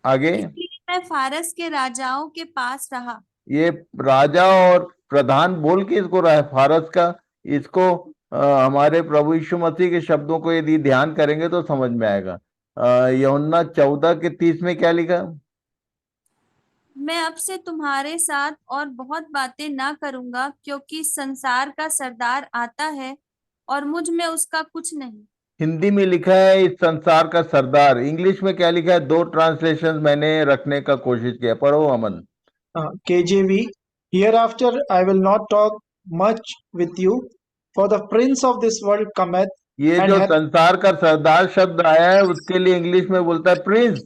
आगे इसलिए मैं फारस के राजाओं के पास रहा। ये राजा और प्रधान बोल के इसको रहा है फारस का। इसको हमारे प्रभु यीशु मसीह के शब्दों को यदि ध्यान करेंगे तो समझ में आएगा। यूहन्ना 14:30 में क्या लिखा? मैं अब से तुम्हारे साथ और बहुत बातें ना करूंगा, क्योंकि संसार का सरदार आता है और मुझ में उसका कुछ नहीं। हिंदी में लिखा है इस संसार का सरदार। इंग्लिश में क्या लिखा है? दो ट्रांसलेशन मैंने रखने का कोशिश किया। पढ़ो अमन। KJV, hereafter I will not talk much with you, for the prince of this world cometh, ये and जो hath संसार का सरदार शब्द आया है उसके लिए इंग्लिश में बोलता है prince,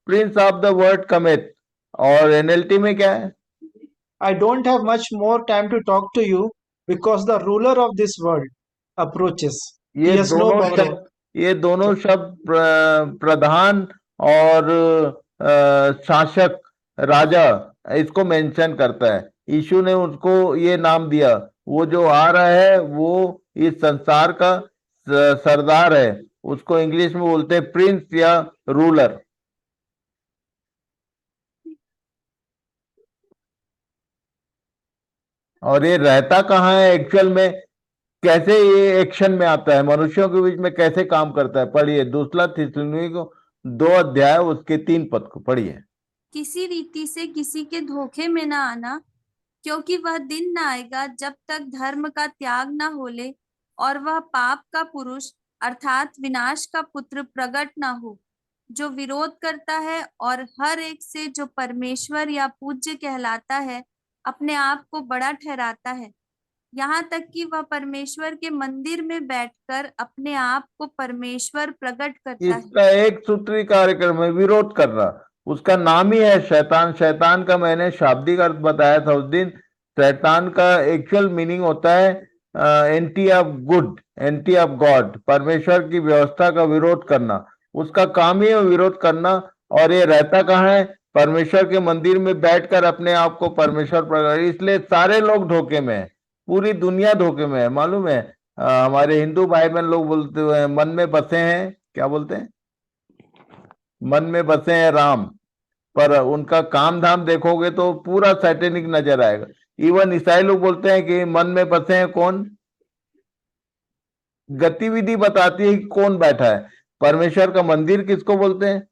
prince of the world cometh. और एनएलटी में क्या है? I don't have much more time to talk to you, because the ruler of this world approaches. He ये has no दोनों power. शब्द ये दोनों शब्द प्रधान और शासक राजा इसको मेंशन करता है। यीशु ने उसको ये नाम दिया। वो जो आ रहा है वो इस संसार का सरदार है। उसको इंग्लिश में बोलते हैं प्रिंस या रूलर। और ये रहता कहाँ है एक्चुअल में? कैसे ये एक्शन में आता है? मनुष्यों के बीच में कैसे काम करता है? पढ़िए दूसरा थिस्सलुनीकि को 2 अध्याय उसके 3 पद को पढ़िए। किसी रीति से किसी के धोखे में ना आना, क्योंकि वह दिन न आएगा जब तक धर्म का त्याग न हो ले और वह पाप का पुरुष अर्थात विनाश का पुत्र प्रकट न हो, जो विरोध करता है और हर एक से जो परमेश्वर या पूज्य कहलाता है अपने आप को बड़ा ठहराता है, यहाँ तक कि वह परमेश्वर के मंदिर में बैठकर अपने आप को परमेश्वर प्रकट करता है। इसका एक सूत्री कार्यक्रम है विरोध करना। उसका नाम ही है शैतान। शैतान का मैंने शाब्दिक अर्थ बताया था उस दिन। शैतान का एक्चुअल मीनिंग होता है anti of good, anti of God, परमेश्वर की व्यवस्था का विरोध करना। उसका काम ही है विरोध करना। और ये रहता कहाँ है? परमेश्वर के मंदिर में बैठकर अपने आप को परमेश्वर प्रकट। इसलिए सारे लोग धोखे में है, पूरी दुनिया धोखे में है। मालूम है हमारे हिंदू भाई बहन लोग बोलते हुए मन में बसे हैं, क्या बोलते हैं? मन में बसे हैं राम। पर उनका काम धाम देखोगे तो पूरा सैटेनिक नजर आएगा। इवन ईसाई लोग बोलते हैं कि मन में बसे हैं कौन? गतिविधि बताती है कि कौन बैठा है। परमेश्वर का मंदिर किसको बोलते हैं?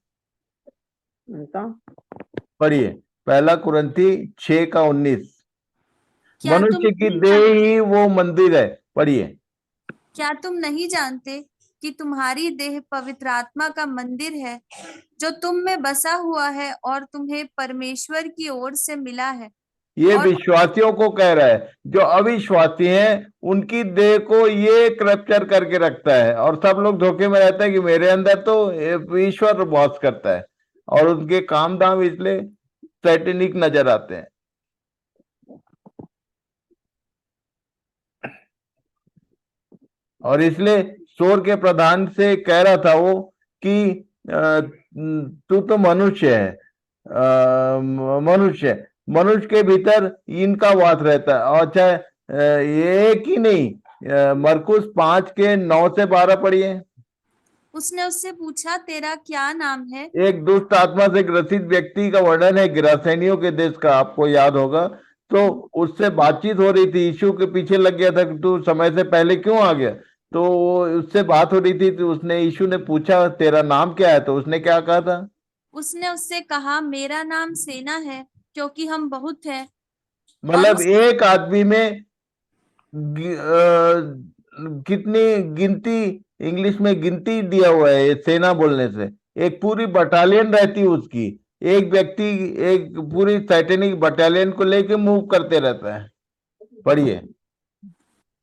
पढ़िए 1 कुरिन्थी 6:19। क्या तुम मनुष्य की नहीं देह जानते ही वो मंदिर है। पढ़िए। क्या तुम नहीं जानते कि तुम्हारी देह पवित्र आत्मा का मंदिर है जो तुम में बसा हुआ है और तुम्हें परमेश्वर की ओर से मिला है? ये और विश्वासियों को कह रहा है। जो अविश्वासी हैं उनकी देह को ये कैप्चर करके रखता है, और सब लोग धोखे में रहते हैं कि मेरे अंदर तो ईश्वर वास करता है, और उनके काम धाम इसलिए सैटेनिक नजर आते हैं। और इसलिए शोर के प्रधान से कह रहा था वो कि तू तो मनुष्य है, मनुष्य मनुष्य के भीतर इनका वास रहता है। और अच्छा, ये एक ही नहीं, मरकुस 5:9-12 पढ़िए। उसने उससे पूछा, तेरा क्या नाम है? एक दुष्ट आत्मा से ग्रसित व्यक्ति का वर्णन है गिरासेनियों के देश का, आपको याद होगा। तो उससे बातचीत हो रही थी, यीशु के पीछे लग गया था कि तू समय से पहले क्यों आ गया। तो उससे बात हो रही थी, तो उसने, यीशु ने पूछा तेरा नाम क्या है, तो उसने क्या कहा था? उसने उससे कहा, मेरा नाम सेना है, क्योंकि हम बहुत हैं। और मतलब एक आदमी में कितनी गिनती, इंग्लिश में गिनती दिया हुआ है ये सेना बोलने से। एक पूरी बटालियन रहती है उसकी। एक व्यक्ति एक पूरी सैटेनिक बटालियन को लेके मूव करते रहता है। पढ़िए।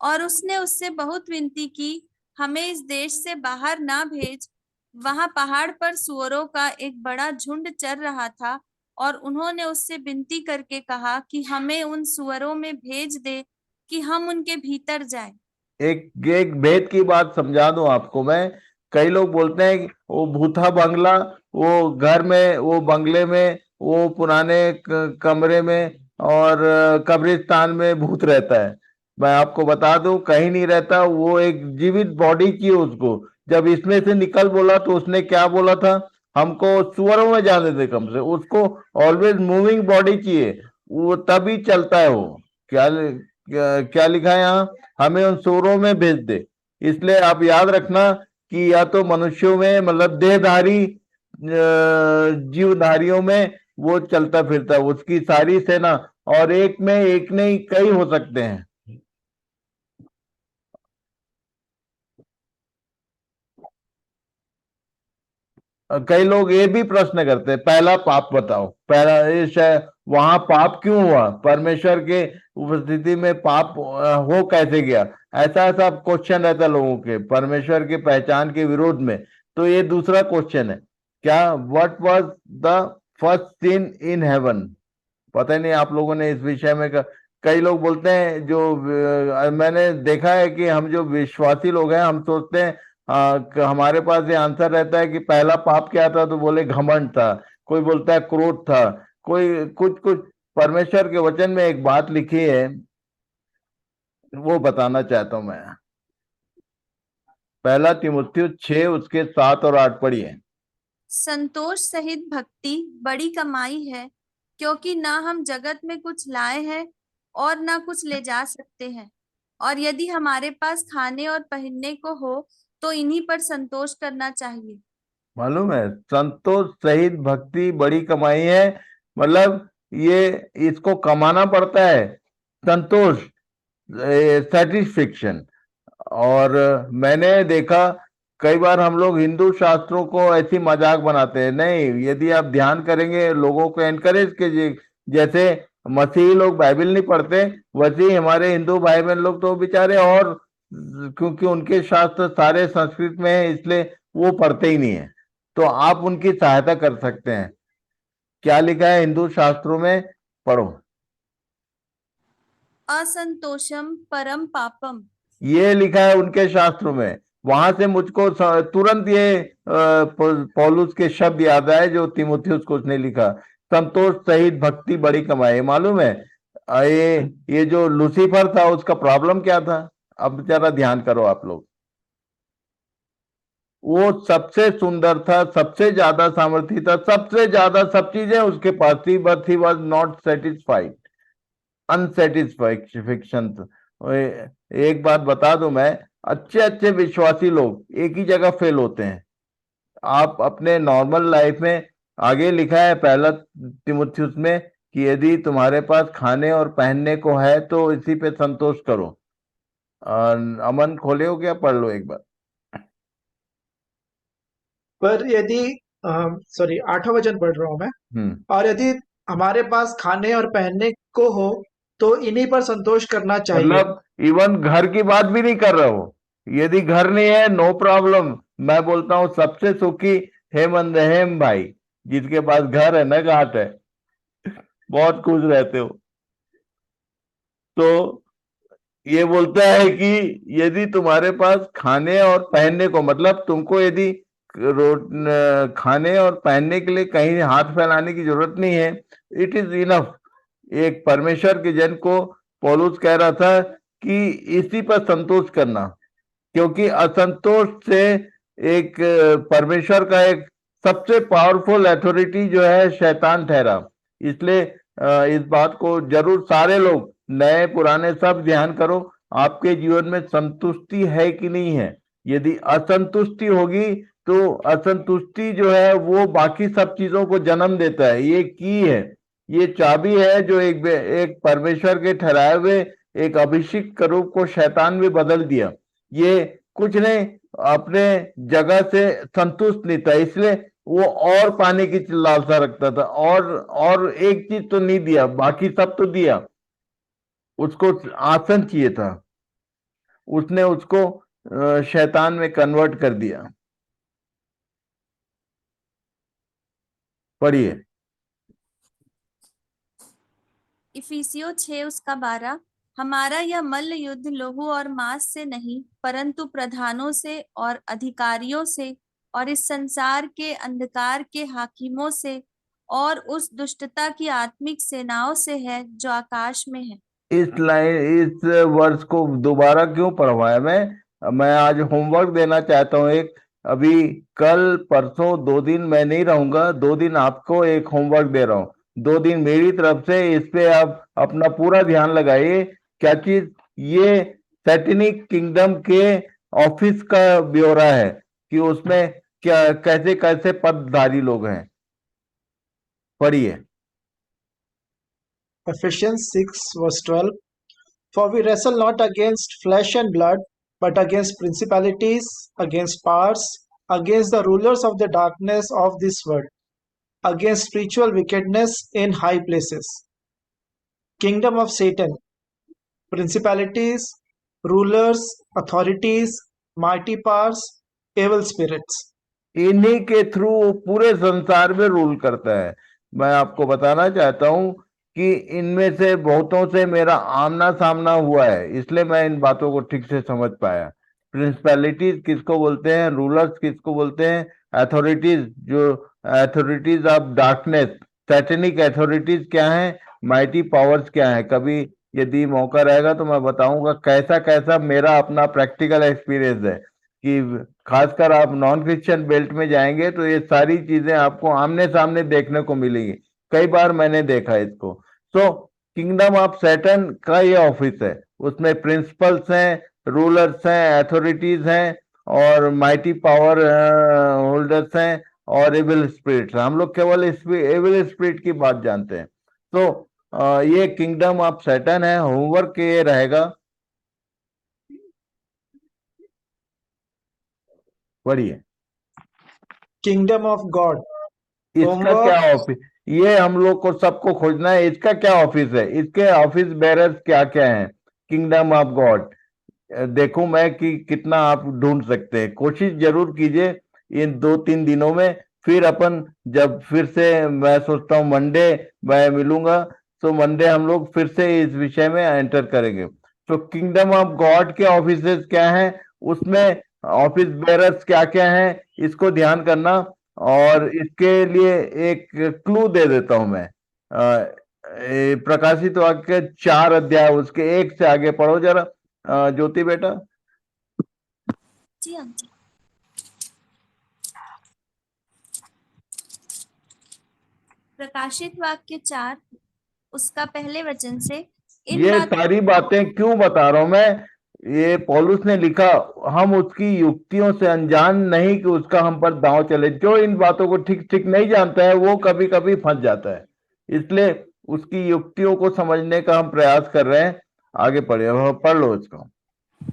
और उसने उससे बहुत विनती की, हमें इस देश से बाहर ना भेज। वहां पहाड़ पर सुअरों का एक बड़ा झुंड चर रहा था, और उन्होंने उससे विनती करके कहा कि हमें उन सुअरों में भेज दे कि हम उनके भीतर जाएं। एक भेद की बात समझा दूं आपको मैं। कई लोग बोलते हैं कि वो भूथा बंगला, वो घर में, वो बंगले में, वो पुराने कमरे में और कब्रिस्तान में भूत रहता है। मैं आपको बता दूं, कहीं नहीं रहता। वो एक जीवित बॉडी चाहिए उसको। जब इसमें से निकल बोला तो उसने क्या बोला था? हमको सुअरों में जाने दे कम से। उसको ऑलवेज मूविंग बॉडी चाहिए, वो तभी चलता है वो। क्या क्या लिखा है यहाँ? हमें उन सूरों में भेज दे। इसलिए आप याद रखना कि या तो मनुष्यों में, मतलब देहधारी जीवधारियों में वो चलता फिरता है, उसकी सारी सेना। और एक में एक नहीं, कई हो सकते हैं। कई लोग ये भी प्रश्न करते हैं, पहला पाप बताओ। पहला वहां पाप क्यों हुआ? परमेश्वर के उपस्थिति में पाप हो कैसे गया? ऐसा ऐसा क्वेश्चन रहता है लोगों के परमेश्वर की पहचान के विरोध में। तो ये दूसरा क्वेश्चन है, क्या what was the first sin in heaven? पता नहीं आप लोगों ने इस विषय में कई लोग बोलते हैं, जो मैंने देखा है कि हम जो विश्वासी लोग हैं, हम सोचते हैं हमारे पास ये आंसर रहता है कि पहला पाप क्या था, तो बोले घमंड था। कोई बोलता है क्रोध था, कोई कुछ कुछ। परमेश्वर के वचन में एक बात लिखी है, वो बताना चाहता हूं मैं। पहला तीमुथियुस 6 उसके 7 और 8 पढ़िए। संतोष सहित भक्ति बड़ी कमाई है, क्योंकि ना हम जगत में कुछ लाए हैं और ना कुछ ले जा सकते हैं। और यदि हमारे पास खाने और पहनने को हो तो इन्हीं पर संतोष करना चाहिए। मालूम है, संतोष सहित भक्ति बड़ी कमाई है। मतलब ये, इसको कमाना पड़ता है, संतोष, सेटिस्फेक्शन। और मैंने देखा कई बार हम लोग हिंदू शास्त्रों को ऐसी मजाक बनाते हैं। नहीं, यदि आप ध्यान करेंगे, लोगों को एनकरेज कीजिए। जैसे मसीही लोग बाइबल नहीं पढ़ते, वैसे ही हमारे हिंदू भाई बहन लोग तो बेचारे, और क्योंकि उनके शास्त्र सारे संस्कृत में है इसलिए वो पढ़ते ही नहीं है। तो आप उनकी सहायता कर सकते हैं। क्या लिखा है हिंदू शास्त्रों में? पढ़ो। असंतोषम परम पापम, ये लिखा है उनके शास्त्रों में। वहां से मुझको तुरंत ये पौलुस के शब्द याद आए जो तीमुथियुस को उसने लिखा, संतोष सहित भक्ति बड़ी कमाई। मालूम है, ये जो लूसीफर था उसका प्रॉब्लम क्या था? अब जरा ध्यान करो आप लोग। वो सबसे सुंदर था, सबसे ज्यादा सामर्थी था, सबसे ज्यादा सब चीजें उसके पास थी, but he was not satisfied, unsatisfaction. एक बात बता दूं मैं, अच्छे अच्छे विश्वासी लोग एक ही जगह फेल होते हैं। आप अपने नॉर्मल लाइफ में, आगे लिखा है पहला तीमुथियुस में कि यदि तुम्हारे पास खाने और पहनने को है तो इसी पे संतोष करो। अमन खोले हो क्या, पढ़ लो एक बार। पर यदि सॉरी 8वां वचन पढ़ रहा हूं मैं। और यदि हमारे पास खाने और पहनने को हो तो इन्हीं पर संतोष करना चाहिए। मतलब इवन घर की बात भी नहीं कर रहा हो, यदि घर नहीं है नो प्रॉब्लम। मैं बोलता हूँ सबसे सुखी हेमंत हेम भाई, जिसके पास घर है ना, घाट है, बहुत खुश रहते हो। तो ये बोलता है कि यदि तुम्हारे पास खाने और पहनने को, मतलब तुमको यदि खाने और पहनने के लिए कहीं हाथ फैलाने की जरूरत नहीं है, इट इज इनफ। एक परमेश्वर के जन को पौलुस कह रहा था कि इसी पर संतोष करना, क्योंकि असंतोष से एक परमेश्वर का एक सबसे पावरफुल अथॉरिटी जो है शैतान ठहरा। इसलिए इस बात को जरूर सारे लोग, नए पुराने, सब ध्यान करो, आपके जीवन में संतुष्टि है कि नहीं है। यदि असंतुष्टि होगी तो असंतुष्टि जो है वो बाकी सब चीजों को जन्म देता है। ये की है, ये चाबी है जो एक परमेश्वर के ठहराए हुए एक अभिषेक रूप को शैतान में बदल दिया। ये कुछ नहीं, अपने जगह से संतुष्ट नहीं था, इसलिए वो और पाने की लालसा रखता था, और एक चीज तो नहीं दिया, बाकी सब तो दिया। उसको आसन चाहिए था, उसने उसको शैतान में कन्वर्ट कर दिया। पढ़िए। इफिसियों 6:12 हमारा यह मल्ल युद्ध लहू और मांस से नहीं परंतु प्रधानों से और अधिकारियों से और इस संसार के अंधकार के हाकिमों से और उस दुष्टता की आत्मिक सेनाओं से है जो आकाश में है। इस वर्ष को दोबारा क्यों पढ़वाया? मैं आज होमवर्क देना चाहता हूँ एक। अभी कल परसों 2 दिन मैं नहीं रहूंगा, 2 दिन आपको एक होमवर्क दे रहा हूँ, 2 दिन मेरी तरफ से। इस पे आप अपना पूरा ध्यान लगाइए। क्या चीज? ये सैटेनिक किंगडम के ऑफिस का ब्यौरा है कि उसमें क्या कैसे कैसे पदधारी लोग हैं। पढ़िए। Ephesians 6:12 For we wrestle not against flesh and blood, but against principalities, against powers, against the rulers of the darkness of this world, against spiritual wickedness in high places. Kingdom of Satan, principalities, rulers, authorities, mighty powers, evil spirits. इन्हीं के through पूरे संसार में rule करता है। मैं आपको बताना चाहता हूं कि इनमें से बहुतों से मेरा आमना सामना हुआ है, इसलिए मैं इन बातों को ठीक से समझ पाया। प्रिंसिपैलिटीज किसको बोलते हैं, रूलर्स किसको बोलते हैं, अथॉरिटीज, जो authorities of darkness, satanic authorities क्या है, माइटी पावर्स क्या है। कभी यदि मौका रहेगा तो मैं बताऊंगा कैसा कैसा मेरा अपना प्रैक्टिकल एक्सपीरियंस है, कि खासकर आप नॉन क्रिश्चियन बेल्ट में जाएंगे तो ये सारी चीजें आपको आमने सामने देखने को मिलेंगी। कई बार मैंने देखा इसको। सो किंगडम ऑफ सैटन का ये ऑफिस है, उसमें प्रिंसिपल्स हैं, रूलर्स हैं, अथॉरिटीज हैं, और माइटी पावर होल्डर्स हैं, और एविल स्पिरिट्स। हम लोग केवल एविल स्पिरिट की बात जानते हैं। तो ये किंगडम ऑफ सैटन है। होमवर्क ये रहेगा, पढ़िए। Kingdom of God. इसका क्या ऑफिस? ये हम लोग को सबको खोजना है, इसका क्या ऑफिस है, इसके ऑफिस बेरर्स क्या क्या हैं। किंगडम ऑफ गॉड देखो मैं कि कितना आप ढूंढ सकते हैं, कोशिश जरूर कीजिए इन 2-3 दिनों में। फिर अपन जब फिर से, मैं सोचता हूँ मंडे मैं मिलूंगा, तो मंडे हम लोग फिर से इस विषय में एंटर करेंगे। तो किंगडम ऑफ गॉड के ऑफिसेस क्या हैं, उसमें ऑफिस बेरर्स क्या क्या हैं, इसको ध्यान करना। और इसके लिए एक क्लू दे देता हूं मैं। प्रकाशित वाक्य 4 अध्याय उसके 1 से आगे पढ़ो जरा, ज्योति बेटा। जी अंकल। प्रकाशित वाक्य 4 उसका पहले वचन से ये सारी बातें क्यों बता रहा हूं मैं? ये पौलुस ने लिखा, हम उसकी युक्तियों से अनजान नहीं कि उसका हम पर दांव चले। जो इन बातों को ठीक ठीक नहीं जानता है वो कभी कभी फंस जाता है। इसलिए उसकी युक्तियों को समझने का हम प्रयास कर रहे हैं। आगे पढ़ लो इसको।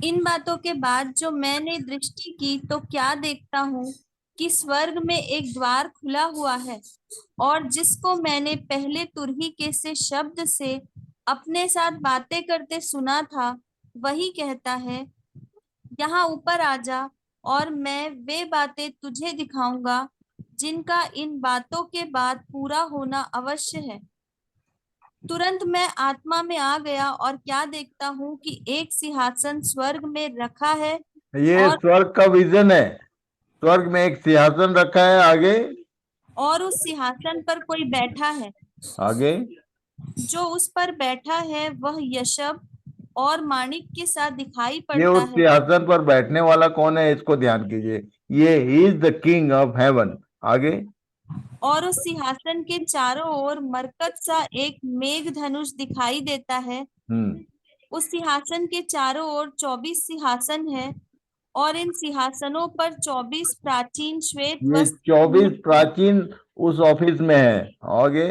इन बातों के बाद जो मैंने दृष्टि की तो क्या देखता हूँ कि स्वर्ग में एक द्वार खुला हुआ है, और जिसको मैंने पहले तुरही के से शब्द से अपने साथ बातें करते सुना था, वही कहता है, यहाँ ऊपर आ जा, और मैं वे बातें तुझे दिखाऊंगा जिनका इन बातों के बाद पूरा होना अवश्य है। तुरंत मैं आत्मा में आ गया और क्या देखता हूँ कि एक सिंहासन स्वर्ग में रखा है, ये और स्वर्ग का विजन है। स्वर्ग में एक सिंहासन रखा है। आगे उस सिंहासन पर कोई बैठा है। आगे जो उस पर बैठा है वह यशब और माणिक के साथ दिखाई ये पड़ता उस है, सिंहासन पर बैठने वाला कौन है, इसको ध्यान कीजिए। ये he is the king of haven. आगे और उस सिंहासन के चारों ओर मरकत सा एक मेघ धनुष दिखाई देता है। उस सिंहासन के चारों ओर 24 सिंहासन है, और इन सिंहासनों पर 24 प्राचीन श्वेत ये वस्त्र 24 प्राचीन उस ऑफिस में है। आगे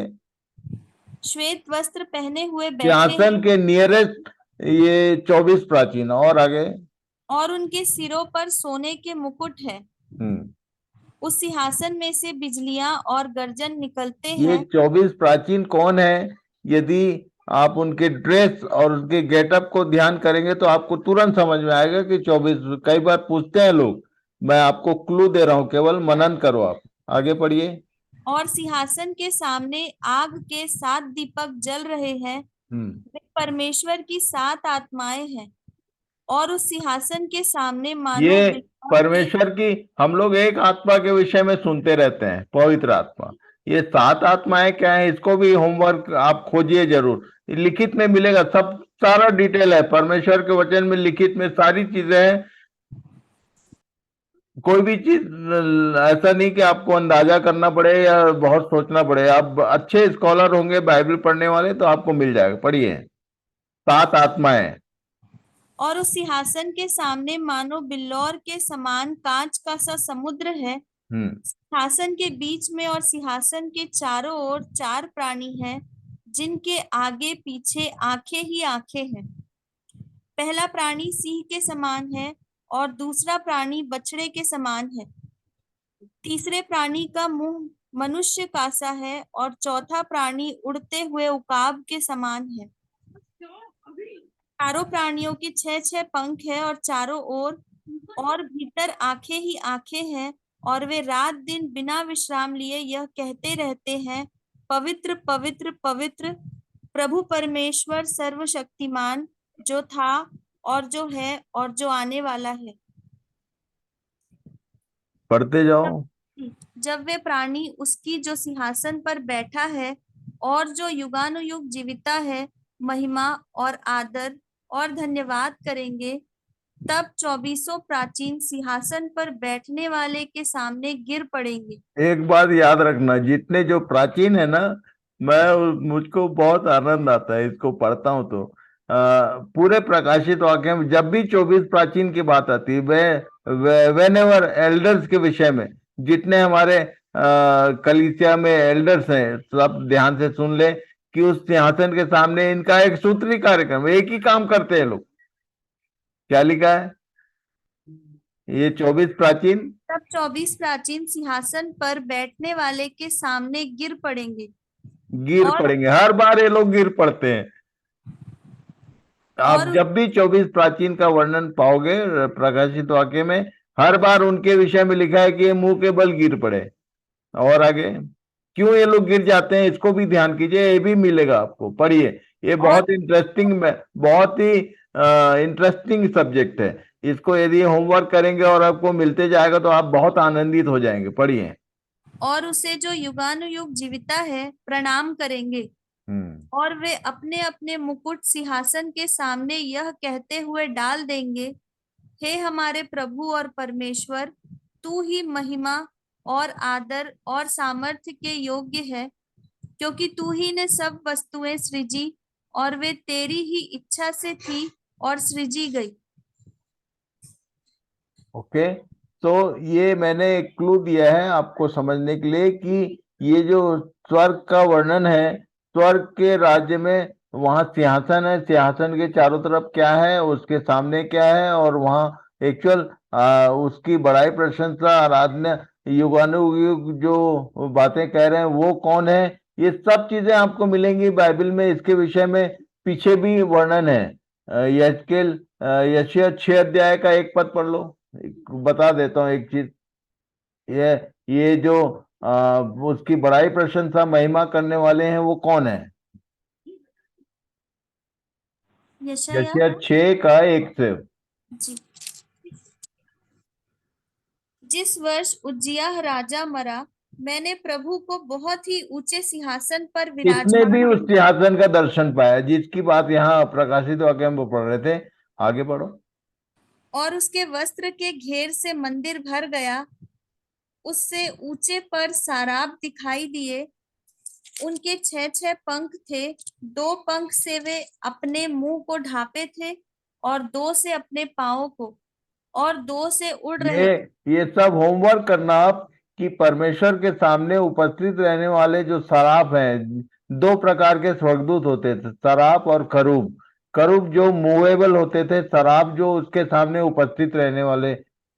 पहने हुए बैठे सिंहासन हैं, के नियरेस्ट ये 24 प्राचीन। और आगे और उनके सिरों पर सोने के मुकुट है। उस सिंहासन में से बिजलियां और गर्जन निकलते ये हैं। 24 प्राचीन कौन है? यदि आप उनके ड्रेस और उनके गेटअप को ध्यान करेंगे तो आपको तुरंत समझ में आएगा कि 24। कई बार पूछते हैं लोग, मैं आपको क्लू दे रहा हूं, केवल मनन करो आप। आगे पढ़िए। और सिंहासन के सामने आग के 7 दीपक जल रहे हैं। वे परमेश्वर की 7 आत्माएं हैं, और उस सिंहासन के सामने मानो ये बिल्कुल परमेश्वर की, हम लोग एक आत्मा के विषय में सुनते रहते हैं, पवित्र आत्मा। ये 7 आत्माएं क्या है, इसको भी होमवर्क आप खोजिए जरूर, लिखित में मिलेगा सब, सारा डिटेल है परमेश्वर के वचन में, लिखित में सारी चीजें हैं। कोई भी चीज ऐसा नहीं कि आपको अंदाजा करना पड़े या बहुत सोचना पड़े। आप अच्छे स्कॉलर होंगे बाइबल पढ़ने वाले तो आपको मिल जाएगा। पढ़िए। 7 आत्माएं। और उस सिंहासन के सामने मानो बिल्लौर के समान कांच का सा समुद्र है। सिंहासन के बीच में और सिंहासन के चारों ओर 4 प्राणी हैं, जिनके आगे पीछे आंखें ही आंखें हैं। पहला प्राणी सिंह के समान है, और दूसरा प्राणी बछड़े के समान है। तीसरे प्राणी का मुंह मनुष्य का सा है, और चौथा प्राणी उड़ते हुए उकाब के समान है। चारों प्राणियों के 6-6 पंख है, और चारों ओर और भीतर आंखें ही आंखें हैं, और वे रात दिन बिना विश्राम लिए यह कहते रहते हैं, पवित्र पवित्र पवित्र प्रभु परमेश्वर सर्वशक्तिमान, जो था और जो है और जो आने वाला है। पढ़ते जाओ। जब वे प्राणी उसकी जो सिंहासन पर बैठा है और जो युगानुयुग जीविता है महिमा और आदर और धन्यवाद करेंगे, तब 24 प्राचीन सिंहासन पर बैठने वाले के सामने गिर पड़ेंगे। एक बात याद रखना, जितने जो प्राचीन है ना, मुझको बहुत आनंद आता है इसको पढ़ता हूं तो। पूरे प्रकाशित वाक्य में जब भी 24 प्राचीन की बात आती है, वे वेनेवर एल्डर्स के विषय में, जितने हमारे कलीसिया में एल्डर्स हैं, सब ध्यान से सुन ले कि उस सिंहासन के सामने इनका एक सूत्री कार्यक्रम, एक ही काम करते हैं लोग। क्या लिखा है? ये 24 प्राचीन तब 24 प्राचीन सिंहासन पर बैठने वाले के सामने गिर पड़ेंगे। हर बार ये लोग गिर पड़ते हैं। आप जब भी 24 प्राचीन का वर्णन पाओगे प्रकाशित वाक्य में, हर बार उनके विषय में लिखा है कि ये मुंह के बल गिर पड़े। और आगे क्यों ये लोग गिर जाते हैं, इसको भी ध्यान कीजिए, ये भी मिलेगा आपको। पढ़िए, ये बहुत ही इंटरेस्टिंग सब्जेक्ट है। इसको यदि होमवर्क करेंगे और आपको मिलते जाएगा तो आप बहुत आनंदित हो जाएंगे। पढ़िए। और उसे जो युगानुयुग जीविता है प्रणाम करेंगे, और वे अपने अपने मुकुट सिंहासन के सामने यह कहते हुए डाल देंगे, हे हमारे प्रभु और परमेश्वर, तू ही महिमा और आदर और सामर्थ्य के योग्य है, क्योंकि तू ही ने सब वस्तुएं सृजी, और वे तेरी ही इच्छा से थी और सृजी गई। ओके, तो ये मैंने एक क्लू दिया है आपको समझने के लिए कि ये जो स्वर्ग का वर्णन है स्वर्ग के राज्य में वहां सिंहासन है, सिंहासन के चारों तरफ क्या है, उसके सामने क्या है, और वहां एक्चुअल उसकी बड़ाई, प्रशंसा, आराधना, युगानुयुग जो बातें कह रहे हैं वो कौन है, ये सब चीजें आपको मिलेंगी बाइबल में। इसके विषय में पीछे भी वर्णन है। यशकेल यशायाह 6 अध्याय का एक पद पढ़ लो। बता देता हूँ एक चीज, ये जो उसकी बड़ाई, प्रशंसा, महिमा करने वाले हैं वो कौन है। यशायाह यशायाह 6 का 1 से। जी। जिस वर्ष उज्जियाह राजा मरा, मैंने प्रभु को बहुत ही ऊंचे सिंहासन पर किसने भी उस विराजमान सिंहासन का दर्शन पाया, जिसकी बात यहाँ प्रकाशित वाक्य में पढ़ रहे थे। आगे पढ़ो। और उसके वस्त्र के घेर से मंदिर भर गया। उससे ऊंचे पर साराब दिखाई दिए। उनके 6 पंख थे। 2 पंख से वे अपने मुंह को ढांपे थे, और 2 से अपने पांवों को, और 2 से उड़ रहे थे। ये सब होमवर्क करना आप, कि परमेश्वर के सामने उपस्थित रहने वाले जो सराफ हैं, 2 प्रकार के स्वर्गदूत होते थे, सराफ और करूब। करूब जो मूवेबल होते थे, सराफ जो उसके सामने उपस्थित रहने वाले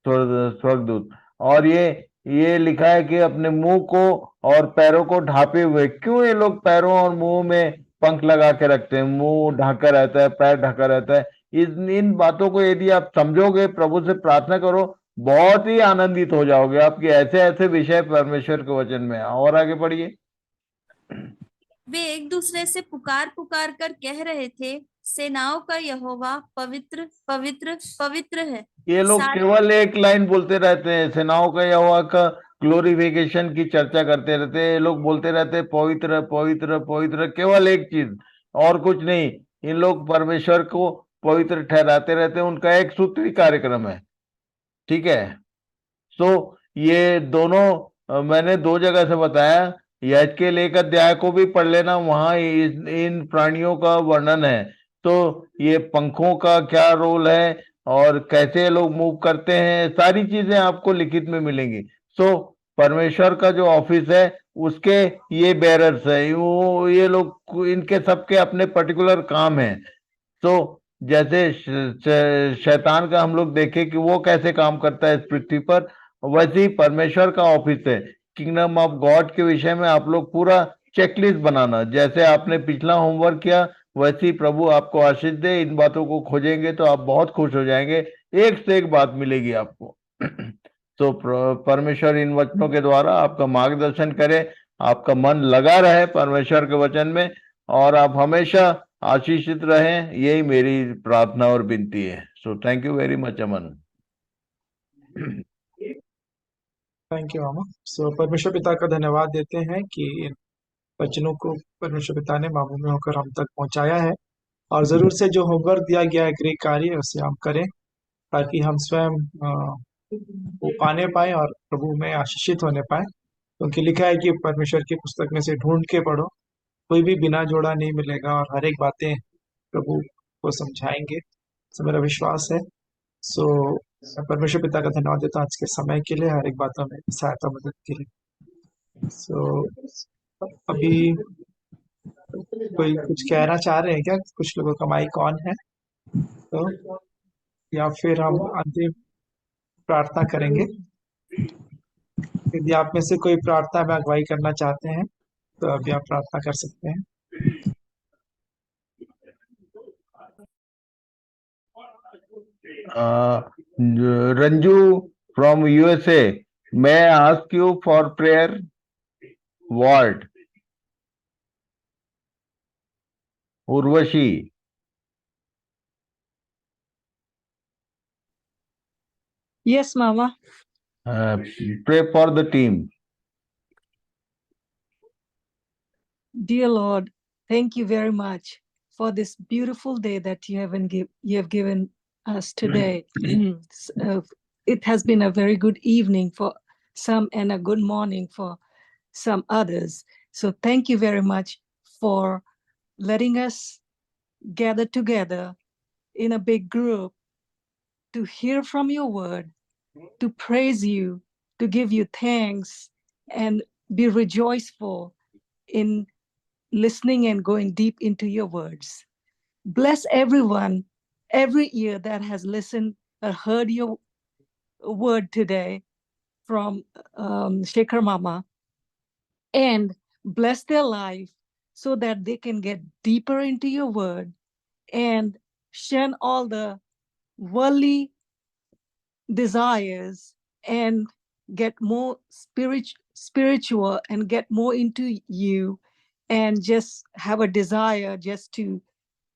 स्वर्गदूत। और ये लिखा है कि अपने मुंह को और पैरों को ढांपे हुए। क्यों ये लोग पैरों और मुंह में पंख लगा के रखते हैं, मुंह ढका रहता है, पैर ढका रहता है। इन बातों को यदि आप समझोगे, प्रभु से प्रार्थना करो, बहुत ही आनंदित हो जाओगे। आपके ऐसे ऐसे विषय परमेश्वर के वचन में। और आगे पढ़िए। वे एक दूसरे से पुकार पुकार कर कह रहे थे, सेनाओं का यहोवा पवित्र पवित्र पवित्र है। ये लोग केवल एक लाइन बोलते रहते हैं, सेनाओं का यहोवा का ग्लोरिफिकेशन की चर्चा करते रहते हैं। ये लोग बोलते रहते हैं पवित्र पवित्र पवित्र, केवल एक चीज, और कुछ नहीं। इन लोग परमेश्वर को पवित्र ठहराते रहते हैं, उनका एक सूत्री कार्यक्रम है। ठीक है। सो ये दोनों मैंने 2 जगह से बताया। यहेजकेल 1 अध्याय को भी पढ़ लेना, वहां इन प्राणियों का वर्णन है। तो ये पंखों का क्या रोल है और कैसे लोग मूव करते हैं, सारी चीजें आपको लिखित में मिलेंगी। सो परमेश्वर का जो ऑफिस है उसके ये बेरर्स है, वो ये लोग, इनके सबके अपने पर्टिकुलर काम है। तो जैसे शैतान का हम लोग देखे कि वो कैसे काम करता है इस पृथ्वी पर, वैसे ही परमेश्वर का ऑफिस है। किंगडम ऑफ गॉड के विषय में आप लोग पूरा चेकलिस्ट बनाना, जैसे आपने पिछला होमवर्क किया वैसे ही प्रभु आपको आशीष दे। इन बातों को खोजेंगे तो आप बहुत खुश हो जाएंगे, एक से एक बात मिलेगी आपको। तो परमेश्वर इन वचनों के द्वारा आपका मार्गदर्शन करे, आपका मन लगा रहे परमेश्वर के वचन में, और आप हमेशा आशीषित रहें, यही मेरी प्रार्थना और विनती है। So thank you very much Aman. Thank you मामा। सो परमेश्वर पिता का धन्यवाद देते हैं कि इन वचनों को परमेश्वर पिता ने मामू में होकर हम तक पहुंचाया है। और जरूर से जो होमवर्क दिया गया है गृह कार्य, उसे हम करें ताकि हम स्वयं वो पाने पाए और प्रभु में आशीषित होने पाए। क्योंकि लिखा है कि परमेश्वर की पुस्तक में से ढूंढ के पढ़ो, कोई भी बिना जोड़ा नहीं मिलेगा, और हर एक बातें प्रभु को समझाएंगे। सो मेरा विश्वास है। सो मैं परमेश्वर पिता का धन्यवाद देता हूँ आज के समय के लिए, हर एक बातों में सहायता मदद के लिए। सो अभी कोई कुछ कहना चाह रहे हैं क्या? कुछ लोगों का माइक ऑन है तो, या फिर हम अंतिम प्रार्थना करेंगे। यदि आप में से कोई प्रार्थना में अगुवाई करना चाहते हैं तो अभी आप प्रार्थना कर सकते हैं। Ranju from USA, may I ask you for prayer? Ward. Urvashi. Yes, Mama. Pray for the team. Dear Lord, thank you very much for this beautiful day that you have given us today. It has been a very good evening for some and a good morning for some others. So thank you very much for letting us gather together in a big group to hear from your word, to praise you, to give you thanks, and be rejoiceful in listening and going deep into your words. Bless everyone, every ear that has listened or heard your word today from Shekhar Mama, and bless their life so that they can get deeper into your word and shun all the worldly desires and get more spiritual and get more into you, and just have a desire just to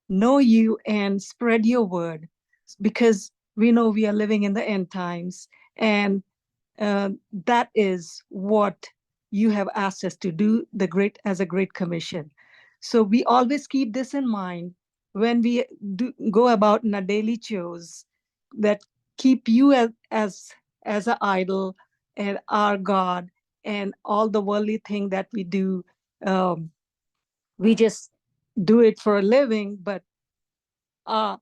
know you and spread your word, because we know we are living in the end times, and that is what you have asked us to do, as a great commission. So we always keep this in mind when we go about in our daily chores, that keep you as an idol and our God, and all the worldly thing that we do. We just do it for a living, but our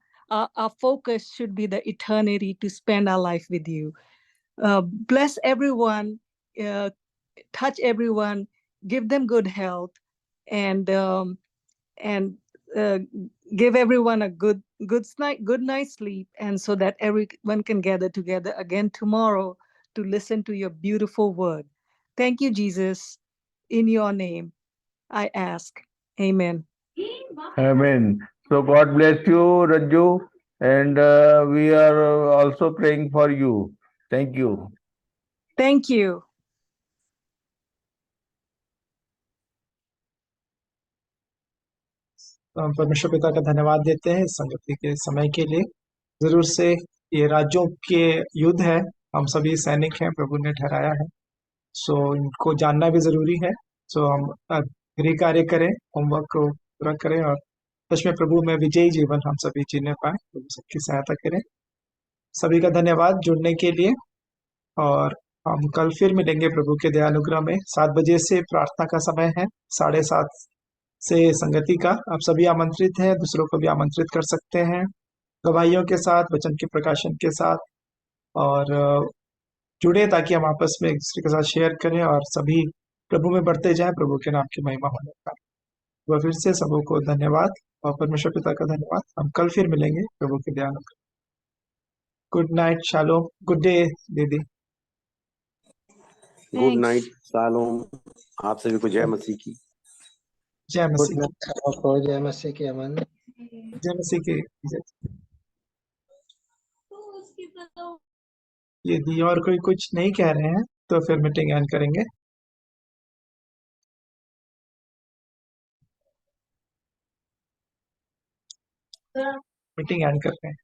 focus should be the eternity, to spend our life with you. Bless everyone, touch everyone, give them good health, and give everyone a good night's sleep, and so that everyone can gather together again tomorrow to listen to your beautiful word. Thank you, Jesus. In your name, I ask. Amen. Amen. So God bless you, Ranju, and we are also praying for you. Thank you. Thank you. तो हम परमेश्वर पिता का धन्यवाद देते हैं इस संगति के समय के लिए। जरूर से ये राज्यों के युद्ध है, हम सभी सैनिक हैं, प्रभु ने ठहराया है, सो इनको जानना भी जरूरी है। सो हम गृह कार्य करें, होमवर्क को पूरा करें, और सच में प्रभु में विजयी जीवन हम सभी जीने पाए। प्रभु सबकी सहायता करें। सभी का धन्यवाद जुड़ने के लिए, और हम कल फिर मिलेंगे प्रभु के दयानुग्रह में। 7 बजे से प्रार्थना का समय है, 7:30 से संगति का। आप सभी आमंत्रित हैं, दूसरों को भी आमंत्रित कर सकते हैं, गवाहियों के साथ, वचन के प्रकाशन के साथ, और जुड़े ताकि हम आपस में एक दूसरे के साथ शेयर करें और सभी प्रभु में बढ़ते जाएं, प्रभु के नाम की महिमा होने का। वह फिर से सबों को धन्यवाद और परमेश्वर पिता का धन्यवाद। हम कल फिर मिलेंगे प्रभु के दयानुग्रह। Good night, shalom, good day दीदी। Good night, shalom. आप सभी को जय मसीह की। जय गुड मसीह की। नाइट सबको, जय मसीह की अमन। जय मसीह की जय। यदि और कोई कुछ नहीं कह रहे हैं तो फिर मीटिंग एंड करेंगे। मीटिंग एंड करते हैं।